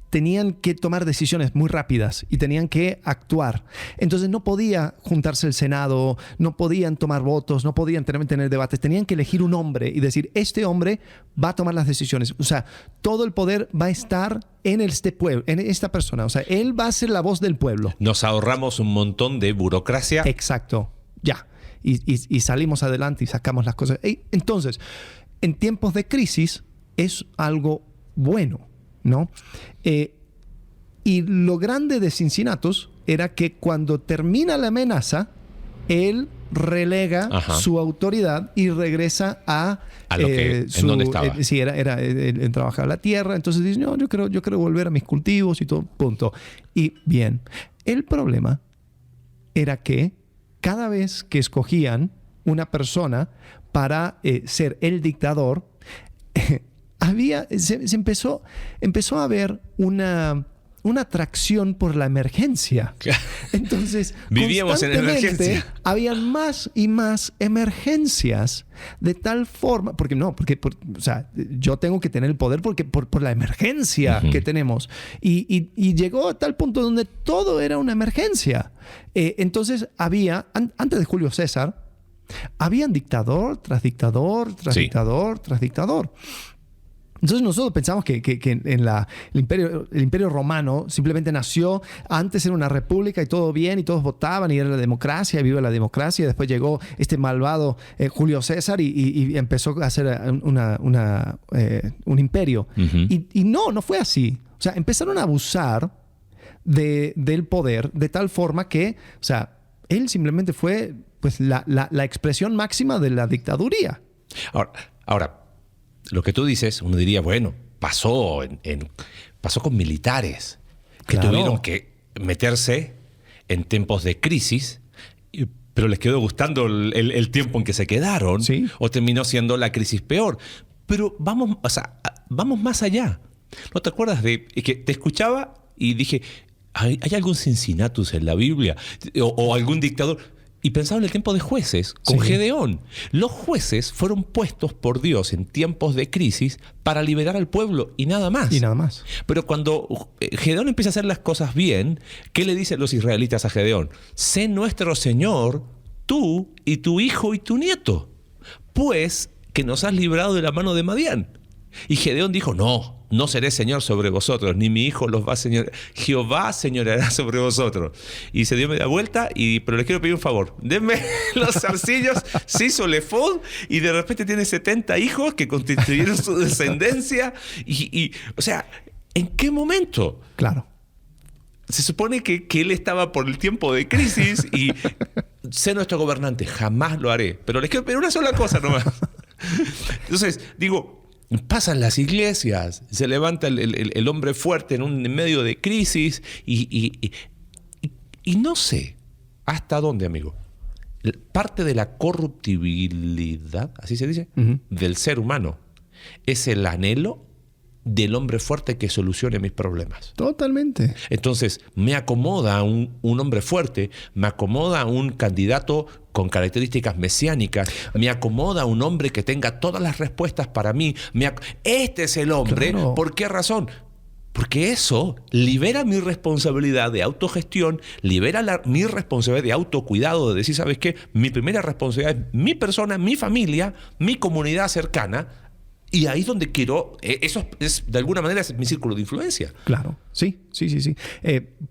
tenían que tomar decisiones muy rápidas y tenían que actuar. Entonces no podía juntarse el Senado, no podían tomar votos, no podían tener debates. Tenían que elegir un hombre y decir, este hombre va a tomar las decisiones. O sea, todo el poder va a estar en este pueblo, en esta persona. O sea, él va a ser la voz del pueblo. Nos ahorramos un montón de burocracia. Exacto. Ya. Y salimos adelante y sacamos las cosas. Entonces, en tiempos de crisis es algo bueno, ¿no? Y lo grande de Cincinnatus era que cuando termina la amenaza, él relega su autoridad y regresa a lo que en donde estaba. Sí, él trabajaba la tierra. Entonces dice, no, yo quiero volver a mis cultivos y todo, punto. Y bien, el problema era que cada vez que escogían una persona para ser el dictador, empezó a haber una atracción por la emergencia. Entonces, vivíamos en emergencia. Habían más y más emergencias, de tal forma, porque o sea, yo tengo que tener el poder por la emergencia que tenemos. Y llegó a tal punto donde todo era una emergencia. Entonces antes de Julio César, habían dictador tras dictador, tras dictador, tras dictador. Entonces nosotros pensamos que el imperio romano simplemente nació, antes era una república y todo bien y todos votaban y era la democracia, viva la democracia. Después llegó este malvado Julio César y empezó a hacer un imperio. Y no fue así. O sea, empezaron a abusar del poder de tal forma que, o sea, él simplemente fue pues la expresión máxima de la dictaduría. Ahora, lo que tú dices, uno diría, bueno, pasó con militares que tuvieron que meterse en tiempos de crisis, pero les quedó gustando el tiempo en que se quedaron, o terminó siendo la crisis peor. Pero vamos más allá. ¿No te acuerdas que te escuchaba y dije, ¿hay algún Cincinnatus en la Biblia? O algún dictador. Y pensaba en el tiempo de jueces, con Gedeón. Los jueces fueron puestos por Dios en tiempos de crisis para liberar al pueblo y nada más. Pero cuando Gedeón empieza a hacer las cosas bien, ¿qué le dicen los israelitas a Gedeón? Sé nuestro Señor, tú y tu hijo y tu nieto, pues que nos has librado de la mano de Madián. Y Gedeón dijo, no seré señor sobre vosotros, ni mi hijo los va a señorear. Jehová señoreará sobre vosotros. Y se dio media vuelta, pero les quiero pedir un favor. Denme los zarcillos, se hizo el efod, y de repente tiene 70 hijos que constituyeron su descendencia. O sea, ¿en qué momento? Claro. Se supone que él estaba por el tiempo de crisis y sé nuestro gobernante, jamás lo haré. Pero les quiero pedir una sola cosa nomás. Entonces, digo, pasan las iglesias, se levanta el hombre fuerte en medio de crisis y no sé hasta dónde, amigo. Parte de la corruptibilidad, así se dice, del ser humano es el anhelo del hombre fuerte que solucione mis problemas. Totalmente. Entonces, me acomoda un hombre fuerte, me acomoda un candidato con características mesiánicas, me acomoda un hombre que tenga todas las respuestas para mí. Este es el hombre. Claro. ¿Por qué razón? Porque eso libera mi responsabilidad de autogestión, libera mi responsabilidad de autocuidado, de decir, ¿sabes qué? Mi primera responsabilidad es mi persona, mi familia, mi comunidad cercana. Y ahí es donde quiero, eso es de alguna manera es mi círculo de influencia. Claro, sí.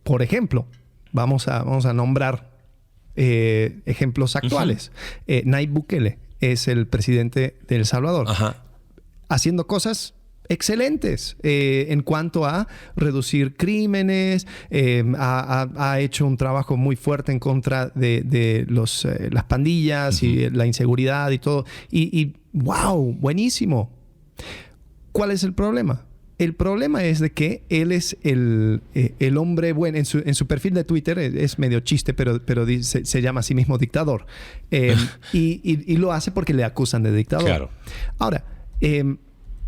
Por ejemplo, vamos a nombrar ejemplos actuales. Nayib Bukele es el presidente de El Salvador. Ajá. Haciendo cosas excelentes en cuanto a reducir crímenes, ha hecho un trabajo muy fuerte en contra de las pandillas y la inseguridad y todo. Y wow, buenísimo. ¿Cuál es el problema? El problema es de que él es el hombre bueno. En su perfil de Twitter es medio chiste, pero se llama a sí mismo dictador. Y lo hace porque le acusan de dictador. Claro. Ahora,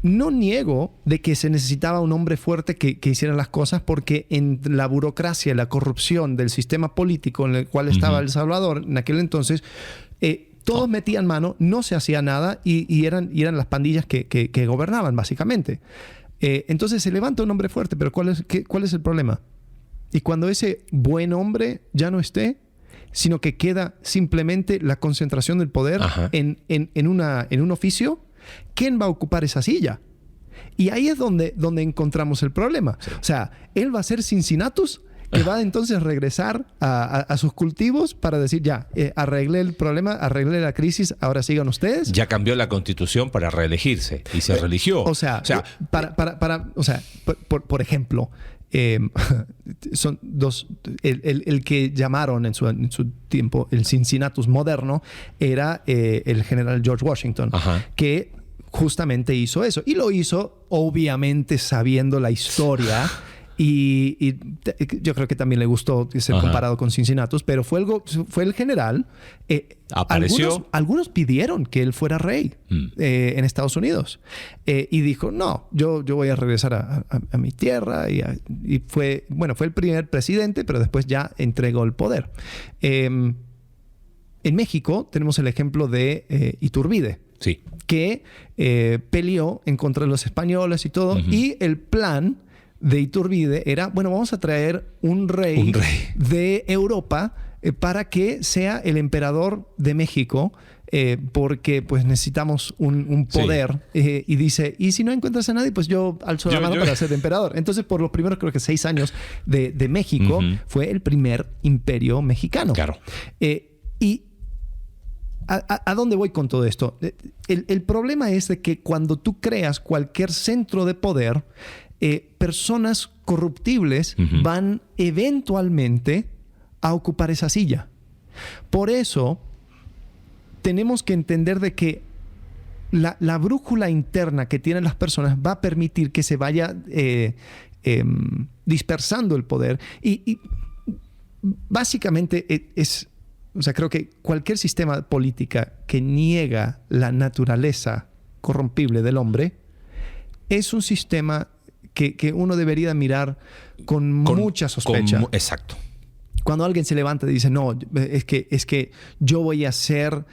no niego de que se necesitaba un hombre fuerte que hiciera las cosas, porque en la burocracia, la corrupción del sistema político en el cual estaba El Salvador en aquel entonces, todos metían mano, no se hacía nada y eran las pandillas que gobernaban, básicamente. Entonces se levanta un hombre fuerte, pero ¿cuál es el problema? Y cuando ese buen hombre ya no esté, sino que queda simplemente la concentración del poder en un oficio, ¿quién va a ocupar esa silla? Y ahí es donde encontramos el problema. Sí. O sea, él va a ser Cincinnatus, que va entonces regresar a sus cultivos para decir, ya, arreglé el problema, arreglé la crisis, ahora sigan ustedes. Ya cambió la constitución para reelegirse y se religió. O sea, por ejemplo, son dos. El que llamaron en su tiempo el Cincinnatus moderno era el general George Washington, que justamente hizo eso. Y lo hizo, obviamente, sabiendo la historia. Y yo creo que también le gustó ser comparado con Cincinnatus, pero fue el general. Apareció. Algunos pidieron que él fuera rey en Estados Unidos. Y dijo, no, yo voy a regresar a mi tierra. Y fue el primer presidente, pero después ya entregó el poder. En México tenemos el ejemplo de Iturbide. Sí. Que peleó en contra de los españoles y todo. Y el plan de Iturbide era, vamos a traer un rey de Europa para que sea el emperador de México, porque pues necesitamos un poder. Sí. Y dice, y si no encuentras a nadie, pues yo alzo la mano para ser emperador. Entonces, por los primeros, creo que 6 años de México, fue el primer imperio mexicano. Claro. Y ¿a dónde voy con todo esto? El problema es de que cuando tú creas cualquier centro de poder, personas corruptibles van eventualmente a ocupar esa silla. Por eso tenemos que entender de que la brújula interna que tienen las personas va a permitir que se vaya dispersando el poder. Y básicamente creo que cualquier sistema político que niega la naturaleza corrompible del hombre es un sistema que uno debería mirar con mucha sospecha. Exacto. Cuando alguien se levanta y dice, no, es que yo voy a ser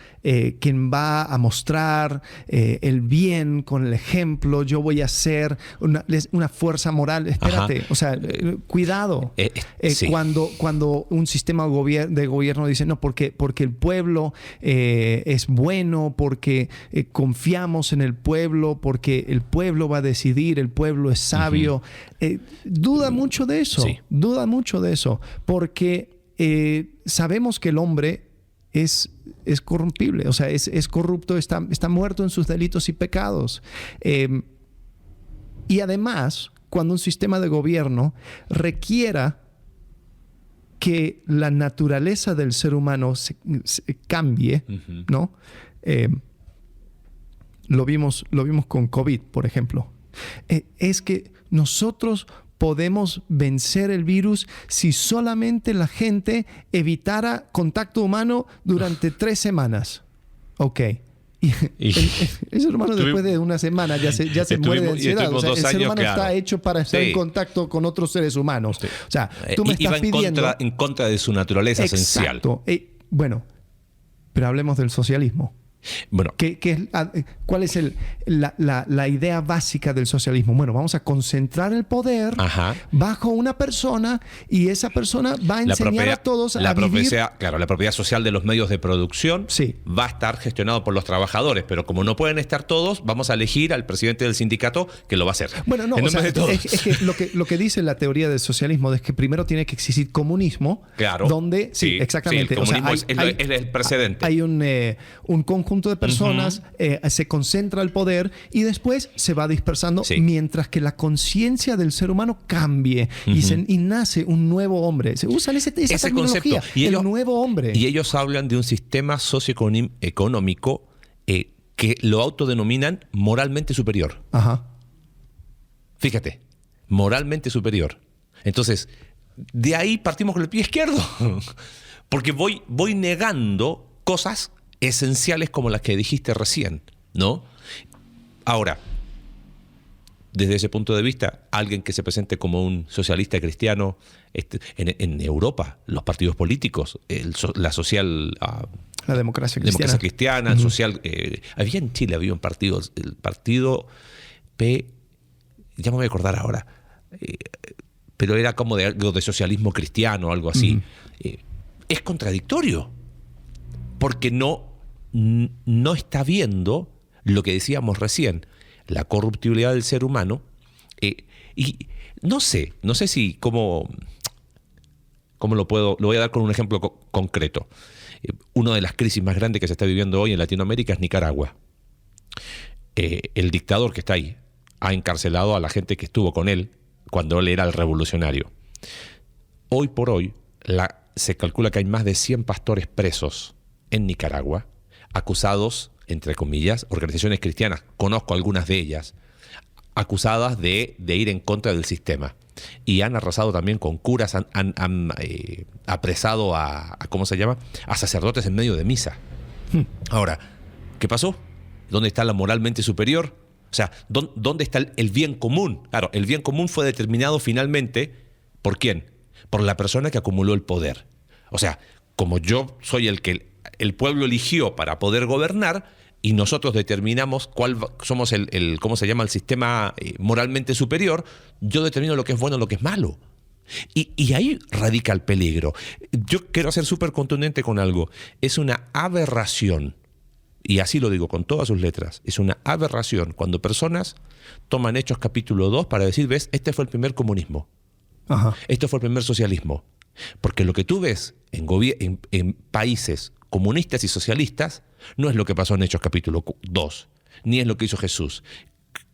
quien va a mostrar el bien con el ejemplo, yo voy a ser una fuerza moral. Espérate, o sea, cuidado. Sí. Cuando un sistema de gobierno dice, no, porque el pueblo es bueno, porque confiamos en el pueblo, porque el pueblo va a decidir, el pueblo es sabio. Duda mucho de eso. Sí. Duda mucho de eso. Porque sabemos que el hombre es corrompible, o sea, es corrupto, está muerto en sus delitos y pecados. Y además, cuando un sistema de gobierno requiera que la naturaleza del ser humano se cambie, ¿no? Lo vimos con COVID, por ejemplo. Es que nosotros podemos vencer el virus si solamente la gente evitara contacto humano durante 3 semanas. Ok. El ser humano después de una semana ya se muere de ansiedad. O sea, el ser humano está hecho para estar en contacto con otros seres humanos. Sí. O sea, tú me estás pidiendo... en contra de su naturaleza esencial. Bueno, pero hablemos del socialismo. Bueno, ¿cuál es la idea básica del socialismo? Bueno, vamos a concentrar el poder bajo una persona y esa persona va a enseñar a todos a vivir... Claro, la propiedad social de los medios de producción va a estar gestionado por los trabajadores, pero como no pueden estar todos, vamos a elegir al presidente del sindicato que lo va a hacer. Bueno, no, es que lo que dice la teoría del socialismo es que primero tiene que existir comunismo, donde... Sí, exactamente. El comunismo es el precedente. Hay un conjunto de personas, se concentra el poder y después se va dispersando mientras que la conciencia del ser humano cambie y nace un nuevo hombre. Se usan esa terminología, el nuevo hombre. Y ellos hablan de un sistema socioeconómico que lo autodenominan moralmente superior. Fíjate, moralmente superior. Entonces, de ahí partimos con el pie izquierdo. Porque voy negando cosas esenciales como las que dijiste recién, ¿no? Ahora, desde ese punto de vista, alguien que se presente como un socialista cristiano, en Europa, los partidos políticos, la democracia cristiana, el social... había en Chile, había un partido, el partido P... Ya me voy a acordar ahora, pero era como de algo de socialismo cristiano, algo así. Es contradictorio, porque no está viendo lo que decíamos recién, la corruptibilidad del ser humano. Y no sé si cómo lo voy a dar con un ejemplo concreto. Una de las crisis más grandes que se está viviendo hoy en Latinoamérica es Nicaragua. El dictador que está ahí ha encarcelado a la gente que estuvo con él cuando él era el revolucionario. Hoy por hoy se calcula que hay más de 100 pastores presos en Nicaragua, acusados, entre comillas, organizaciones cristianas, conozco algunas de ellas, acusadas de ir en contra del sistema. Y han arrasado también con curas, han apresado a ¿cómo se llama?, a sacerdotes en medio de misa. Ahora, ¿qué pasó? ¿Dónde está la moralmente superior? O sea, ¿dónde está el bien común? Claro, el bien común fue determinado finalmente, ¿por quién? Por la persona que acumuló el poder. O sea, como yo soy el que el pueblo eligió para poder gobernar y nosotros determinamos cuál somos ¿cómo se llama?, el sistema moralmente superior, yo determino lo que es bueno y lo que es malo. Y ahí radica el peligro. Yo quiero ser súper contundente con algo. Es una aberración, y así lo digo con todas sus letras, es una aberración cuando personas toman Hechos capítulo 2 para decir, ves, este fue el primer comunismo. Este fue el primer socialismo. Porque lo que tú ves en países comunistas y socialistas no es lo que pasó en Hechos capítulo 2, ni es lo que hizo Jesús.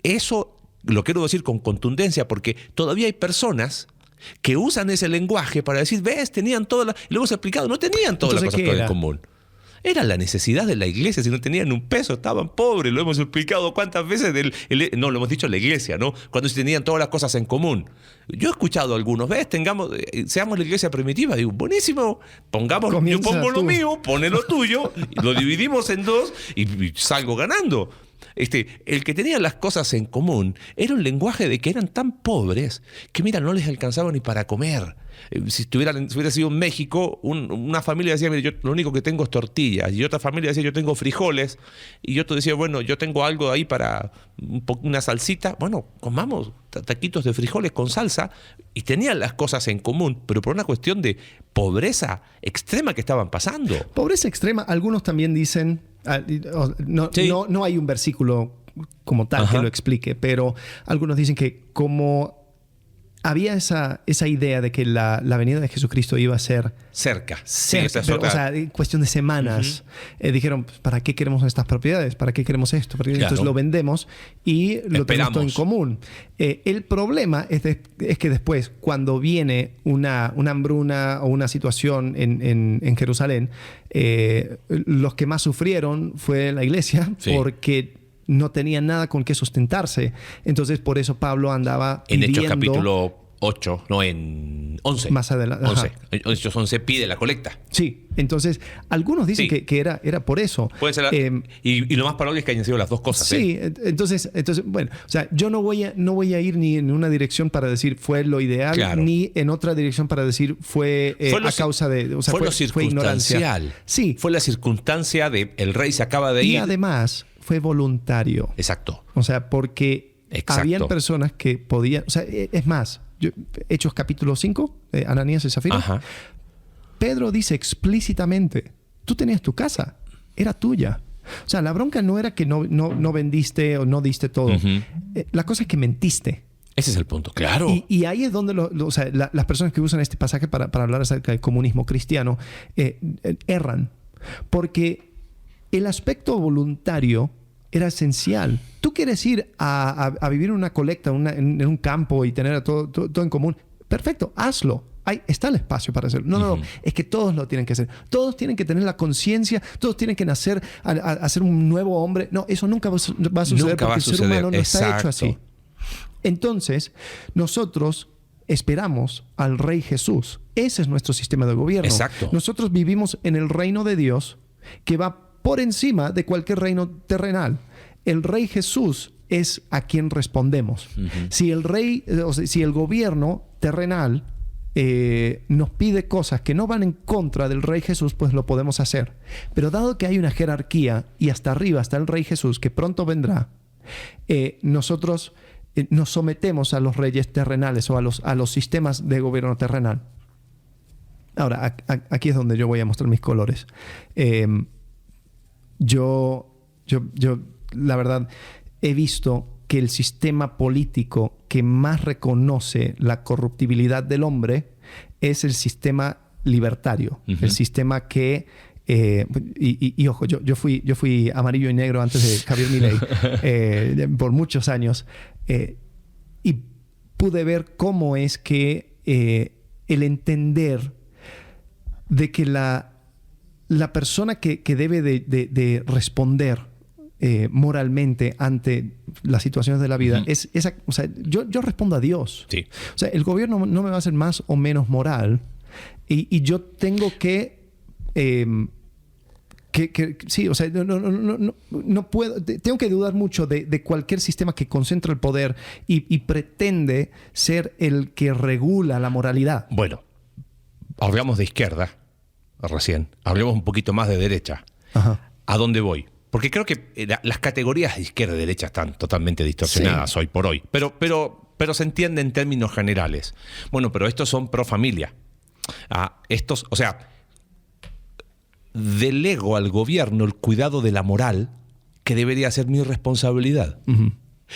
Eso lo quiero decir con contundencia porque todavía hay personas que usan ese lenguaje para decir, ves, tenían todas las... Y luego se ha explicado, no tenían todas las cosas en común. Era la necesidad de la iglesia, si no tenían un peso, estaban pobres, lo hemos explicado cuántas veces, no, lo hemos dicho en la iglesia, ¿no? Cuando tenían todas las cosas en común. Yo he escuchado a algunos, ¿ves? Seamos la iglesia primitiva, digo, buenísimo, yo pongo lo mío, pone lo tuyo, lo dividimos en dos y salgo ganando. El que tenía las cosas en común era un lenguaje de que eran tan pobres que, mira, no les alcanzaba ni para comer. Si hubiera sido en México, una familia decía, mira, yo lo único que tengo es tortillas, y otra familia decía, yo tengo frijoles, y otro decía, bueno, yo tengo algo ahí para una salsita, bueno, comamos taquitos de frijoles con salsa, y tenían las cosas en común, pero por una cuestión de pobreza extrema que estaban pasando. Pobreza extrema, algunos también dicen, no hay un versículo como tal que lo explique, pero algunos dicen que como había esa idea de que la venida de Jesucristo iba a ser cerca. Pero, o sea, en cuestión de semanas. Dijeron, ¿para qué queremos estas propiedades? ¿Para qué queremos esto? Entonces lo vendemos y lo tenemos todo en común. El problema es que después, cuando viene una hambruna o una situación en Jerusalén, los que más sufrieron fue la iglesia, porque no tenían nada con qué sustentarse. Entonces, por eso Pablo andaba en Hechos capítulo 8, no, en 11. Más adelante. 11. Hechos 11 pide la colecta. Sí, entonces algunos dicen que era por eso. Puede ser. Y lo más probable es que hayan sido las dos cosas. Sí, entonces, bueno, o sea, yo no voy a ir ni en una dirección para decir fue lo ideal, claro, ni en otra dirección para decir fue a causa de, o sea, fue lo circunstancial. Ignorancia. Sí. Fue la circunstancia de el rey se acaba de ir. Y además fue voluntario. Exacto. O sea, porque habían personas que podían, o sea, es más, Hechos capítulo 5, Ananías y Zafira. Ajá. Pedro dice explícitamente, tú tenías tu casa, era tuya. O sea, la bronca no era que no vendiste o no diste todo. Uh-huh. La cosa es que mentiste. Ese es el punto, claro. Y ahí es donde o sea, las personas que usan este pasaje para hablar acerca del comunismo cristiano erran. Porque el aspecto voluntario era esencial. Tú quieres ir a vivir en una colecta en un campo y tener todo en común. Perfecto, hazlo. Ahí está el espacio para hacerlo. No, es que todos lo tienen que hacer. Todos tienen que tener la conciencia, todos tienen que nacer a ser un nuevo hombre. No, eso nunca va a suceder porque el ser humano no está hecho así. Entonces, nosotros esperamos al Rey Jesús. Ese es nuestro sistema de gobierno. Exacto. Nosotros vivimos en el reino de Dios que va por encima de cualquier reino terrenal. El Rey Jesús es a quien respondemos. Uh-huh. Si el gobierno terrenal nos pide cosas que no van en contra del Rey Jesús, pues lo podemos hacer. Pero dado que hay una jerarquía y hasta arriba está el Rey Jesús que pronto vendrá, nosotros nos sometemos a los reyes terrenales o a los sistemas de gobierno terrenal. Ahora, aquí es donde yo voy a mostrar mis colores. Yo, la verdad, he visto que el sistema político que más reconoce la corruptibilidad del hombre es el sistema libertario. Uh-huh. El sistema que... y ojo, yo fui amarillo y negro antes de Javier Milei por muchos años y pude ver cómo es que el entender de que la persona que debe de responder moralmente ante las situaciones de la vida, uh-huh, es esa, o sea, yo respondo a Dios. Sí. O sea, el gobierno no me va a hacer más o menos moral y yo tengo que sí, o sea, no puedo, tengo que dudar mucho de cualquier sistema que concentra el poder y pretende ser el que regula la moralidad. Bueno, hablamos de izquierda recién, hablemos un poquito más de derecha. Ajá. ¿A dónde voy? Porque creo que las categorías de izquierda y derecha están totalmente distorsionadas, sí, hoy por hoy. Pero se entiende en términos generales. Bueno, pero estos son pro familia. O sea, delego al gobierno el cuidado de la moral, que debería ser mi responsabilidad. Uh-huh.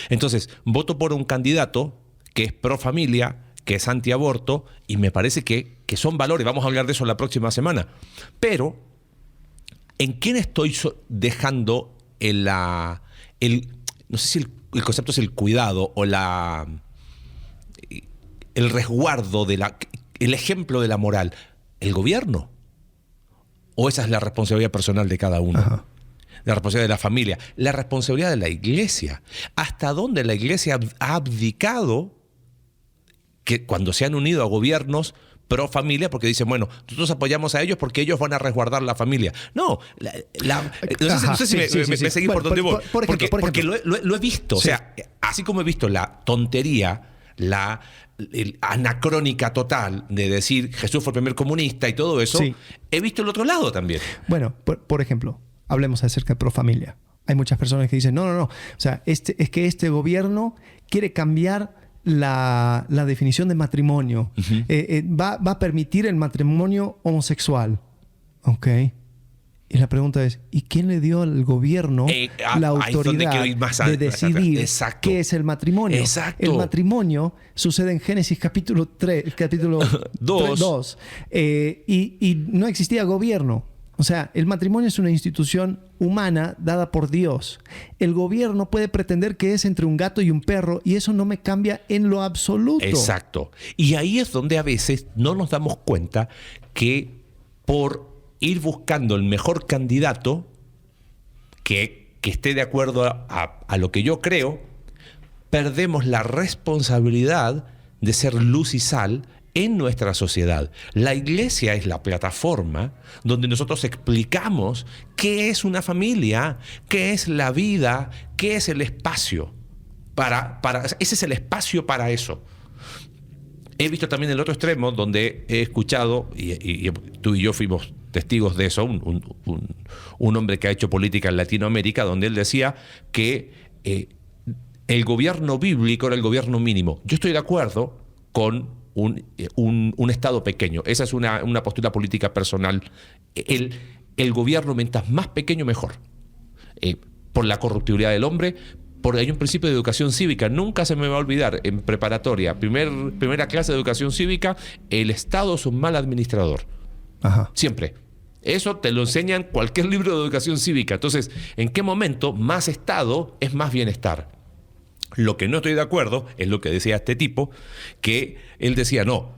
Entonces, voto por un candidato que es pro familia, que es antiaborto, y me parece que son valores. Vamos a hablar de eso la próxima semana. Pero, ¿en quién estoy dejando no sé si el concepto es el cuidado o el resguardo el ejemplo de la moral? ¿El gobierno? ¿O esa es la responsabilidad personal de cada uno? Ajá. La responsabilidad de la familia, la responsabilidad de la iglesia. ¿Hasta dónde la iglesia ha abdicado que cuando se han unido a gobiernos pro familia? Porque dicen, bueno, nosotros apoyamos a ellos porque ellos van a resguardar la familia. No, no sé si me seguís por dónde voy. Porque lo he visto. Sí. O sea, así como he visto la tontería, la anacrónica total de decir Jesús fue el primer comunista y todo eso, sí, he visto el otro lado también. Bueno, por ejemplo, hablemos acerca de pro familia. Hay muchas personas que dicen, no. O sea, es que este gobierno quiere cambiar la definición de matrimonio. Uh-huh. Va a permitir el matrimonio homosexual. Ok. Y la pregunta es, ¿y quién le dio al gobierno la autoridad de decidir qué es el matrimonio? Exacto. El matrimonio sucede en Génesis capítulo 2. Y no existía gobierno. O sea, el matrimonio es una institución humana dada por Dios. El gobierno puede pretender que es entre un gato y un perro y eso no me cambia en lo absoluto. Exacto. Y ahí es donde a veces no nos damos cuenta que por ir buscando el mejor candidato que esté de acuerdo a lo que yo creo, perdemos la responsabilidad de ser luz y sal en nuestra sociedad. La iglesia es la plataforma donde nosotros explicamos qué es una familia, qué es la vida, qué es el espacio. Ese es el espacio para eso. He visto también el otro extremo donde he escuchado, y tú y yo fuimos testigos de eso, un hombre que ha hecho política en Latinoamérica, donde él decía que el gobierno bíblico era el gobierno mínimo. Yo estoy de acuerdo con un Estado pequeño. Esa es una postura política personal. El gobierno, mientras más pequeño, mejor. Por la corruptibilidad del hombre, porque hay un principio de educación cívica. Nunca se me va a olvidar, en preparatoria, primera clase de educación cívica, el Estado es un mal administrador. Ajá. Siempre. Eso te lo enseña en cualquier libro de educación cívica. Entonces, ¿en qué momento más Estado es más bienestar? Lo que no estoy de acuerdo es lo que decía este tipo, que él decía, no,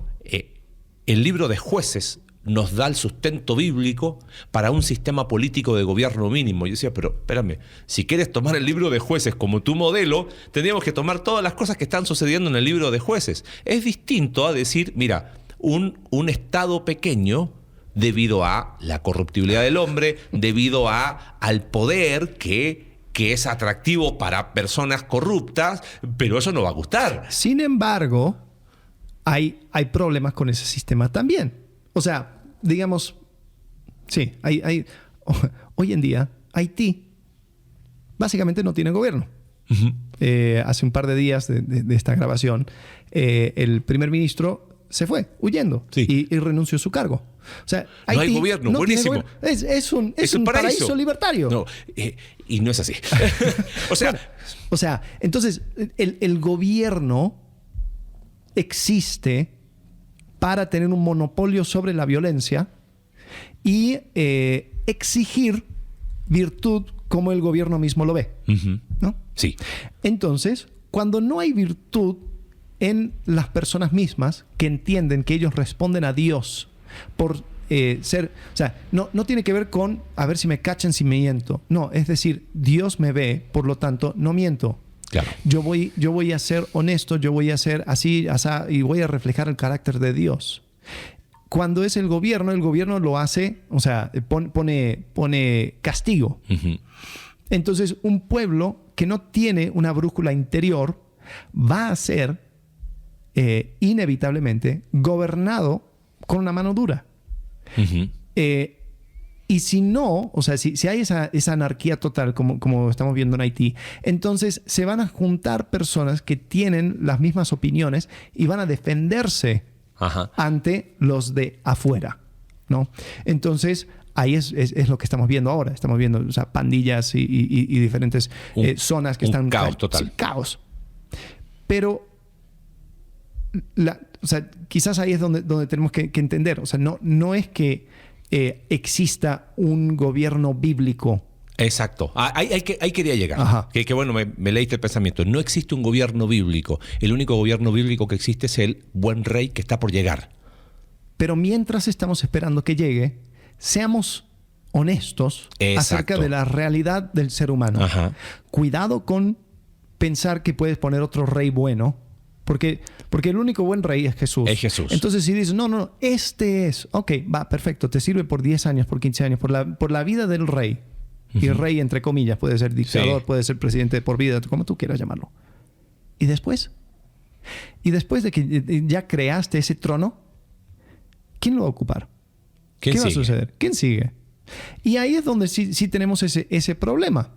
el libro de Jueces nos da el sustento bíblico para un sistema político de gobierno mínimo. Yo decía, pero espérame, si quieres tomar el libro de Jueces como tu modelo, tendríamos que tomar todas las cosas que están sucediendo en el libro de Jueces. Es distinto a decir, mira, un Estado pequeño, debido a la corruptibilidad del hombre, debido al poder que es atractivo para personas corruptas, pero eso no va a gustar. Sin embargo, hay problemas con ese sistema también. O sea, digamos, sí, hoy en día Haití básicamente no tiene gobierno. Uh-huh. Hace un par de días de esta grabación, el primer ministro se fue huyendo, sí, y renunció a su cargo. O sea, Haití no hay gobierno, no buenísimo. Es un paraíso libertario. No, y no es así. O sea, entonces el gobierno existe para tener un monopolio sobre la violencia y exigir virtud como el gobierno mismo lo ve. Uh-huh. ¿No? Sí. Entonces, cuando no hay virtud en las personas mismas que entienden que ellos responden a Dios por ser... O sea, no tiene que ver con a ver si me cachan si me miento. No, es decir, Dios me ve, por lo tanto, no miento. Claro. Yo voy a ser honesto, yo voy a ser así, y voy a reflejar el carácter de Dios. Cuando es el gobierno lo hace, o sea, pone castigo. Uh-huh. Entonces, un pueblo que no tiene una brújula interior va a ser inevitablemente gobernado con una mano dura. Uh-huh. Y si no, o sea, si hay esa anarquía total como estamos viendo en Haití, entonces se van a juntar personas que tienen las mismas opiniones y van a defenderse Ajá. ante los de afuera, ¿no? Entonces, ahí es lo que estamos viendo ahora. Estamos viendo, o sea, pandillas y diferentes zonas que están... caos total. Sí, caos. Pero, o sea, quizás ahí es donde tenemos que entender. O sea, no es que exista un gobierno bíblico. Exacto. Ahí quería llegar. Ajá. Que bueno, me leíste el pensamiento. No existe un gobierno bíblico. El único gobierno bíblico que existe es el buen rey que está por llegar. Pero mientras estamos esperando que llegue, seamos honestos acerca de la realidad del ser humano. Ajá. Cuidado con pensar que puedes poner otro rey bueno, porque el único buen rey es Jesús. Es Jesús. Entonces, si dices, no, este es... Ok, va, perfecto. Te sirve por 10 años, por 15 años, por la vida del rey. Uh-huh. Y rey, entre comillas, puede ser dictador, sí, puede ser presidente por vida, como tú quieras llamarlo. ¿Y después? Y después de que ya creaste ese trono, ¿quién lo va a ocupar? ¿Qué va a suceder? ¿Quién sigue? Y ahí es donde sí tenemos ese problema.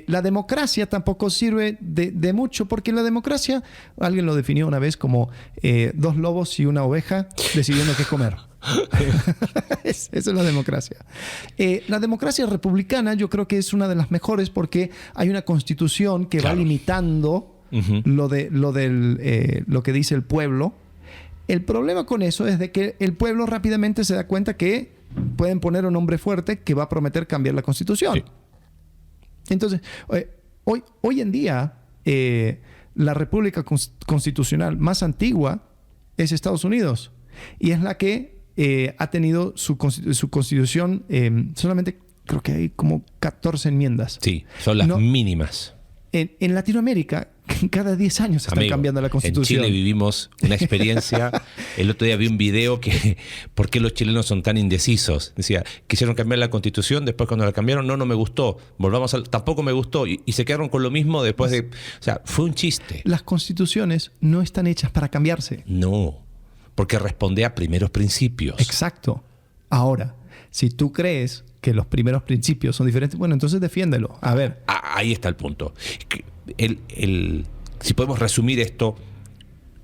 La democracia tampoco sirve de mucho, porque la democracia, alguien lo definió una vez como 2 lobos y una oveja decidiendo qué comer. Esa es la democracia. La democracia republicana yo creo que es una de las mejores porque hay una constitución que va limitando uh-huh. lo que dice el pueblo. El problema con eso es de que el pueblo rápidamente se da cuenta que pueden poner un hombre fuerte que va a prometer cambiar la constitución. Sí. Entonces, hoy en día, la república constitucional más antigua es Estados Unidos. Y es la que ha tenido su constitución, solamente creo que hay como 14 enmiendas. Sí, son las mínimas. En Latinoamérica, cada 10 años están Amigo, cambiando la Constitución. En Chile vivimos una experiencia. El otro día vi un video que ¿por qué los chilenos son tan indecisos? Decía, quisieron cambiar la Constitución, después cuando la cambiaron, no me gustó. Tampoco me gustó. Y se quedaron con lo mismo después de... O sea, fue un chiste. Las constituciones no están hechas para cambiarse. No, porque responde a primeros principios. Exacto. Ahora, si tú crees que los primeros principios son diferentes, bueno, entonces defiéndelo. A ver. Ahí está el punto. Si podemos resumir esto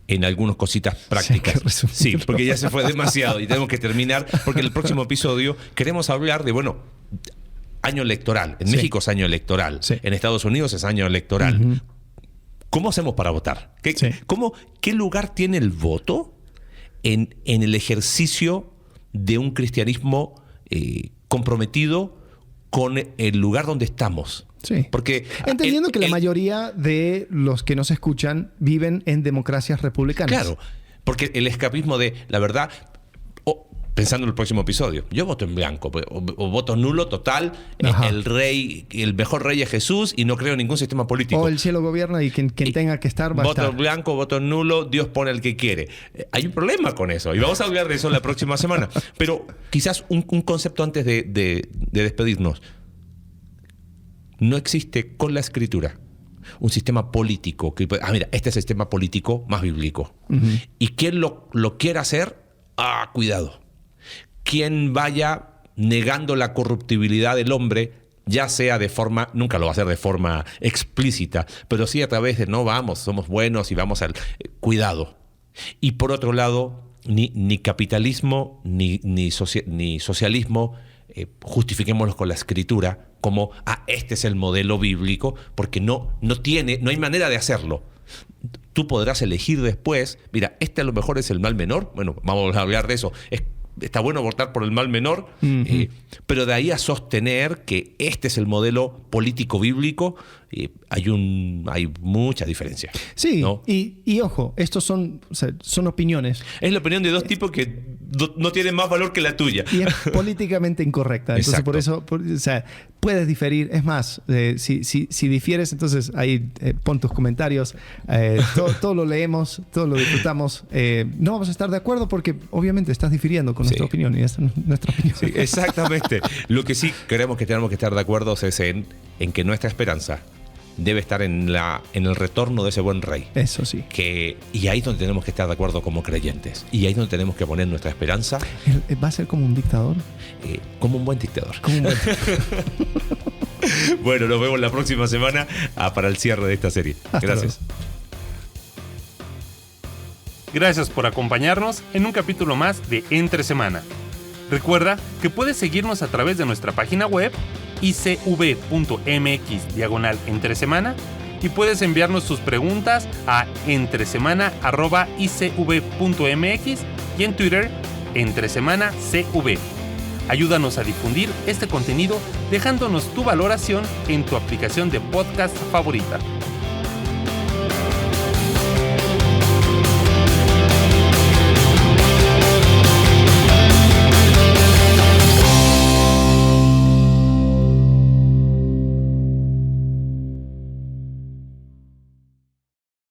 en algunas cositas prácticas. Sí, porque ya se fue demasiado y tenemos que terminar, porque en el próximo episodio queremos hablar de, año electoral. En México es año electoral. Sí. En Estados Unidos es año electoral. ¿Cómo hacemos para votar? ¿Qué lugar tiene el voto en el ejercicio de un cristianismo comprometido con el lugar donde estamos? Sí. Porque entendiendo que la mayoría de los que nos escuchan viven en democracias republicanas. Claro, porque el escapismo de la verdad, pensando en el próximo episodio, yo voto en blanco o voto nulo total. El mejor rey es Jesús y no creo en ningún sistema político. O el cielo gobierna y quien tenga que estar va a estar. Voto blanco, voto nulo, Dios pone el que quiere. Hay un problema con eso y vamos a hablar de eso la próxima semana. Pero quizás un concepto antes de despedirnos. No existe con la Escritura un sistema político que mira, este es el sistema político más bíblico. Y quien lo quiera hacer, cuidado. Quien vaya negando la corruptibilidad del hombre, ya sea de forma, nunca lo va a hacer de forma explícita, pero sí a través de somos buenos y vamos al cuidado. Y por otro lado, ni capitalismo ni socialismo, justifiquémoslos con la Escritura como este es el modelo bíblico, porque no hay manera de hacerlo. Tú podrás elegir después, mira, a lo mejor es el mal menor. Bueno, vamos a hablar de eso. Está bueno votar por el mal menor, pero de ahí a sostener que este es el modelo político bíblico, hay mucha diferencia. Sí, ¿no? Y ojo, estos son opiniones. Es la opinión de dos tipos que no tienen más valor que la tuya. Y es políticamente incorrecta. Entonces, Exacto. por eso, puedes diferir. Es más, si difieres, entonces ahí pon tus comentarios. Todo lo leemos, todo lo disfrutamos. No vamos a estar de acuerdo porque obviamente estás difiriendo con nuestra opinión y esa es nuestra opinión. Sí, exactamente. Lo que sí tenemos que estar de acuerdo es en que nuestra esperanza debe estar en el retorno de ese buen rey. Eso sí. Y ahí es donde tenemos que estar de acuerdo como creyentes. Y ahí es donde tenemos que poner nuestra esperanza. ¿Va a ser como un dictador? Como un buen dictador. Bueno, nos vemos la próxima semana para el cierre de esta serie. Gracias. Gracias por acompañarnos en un capítulo más de Entre Semana. Recuerda que puedes seguirnos a través de nuestra página web icv.mx/entresemana y puedes enviarnos tus preguntas a entresemana@icv.mx y en Twitter entresemanacv. Ayúdanos a difundir este contenido dejándonos tu valoración en tu aplicación de podcast favorita.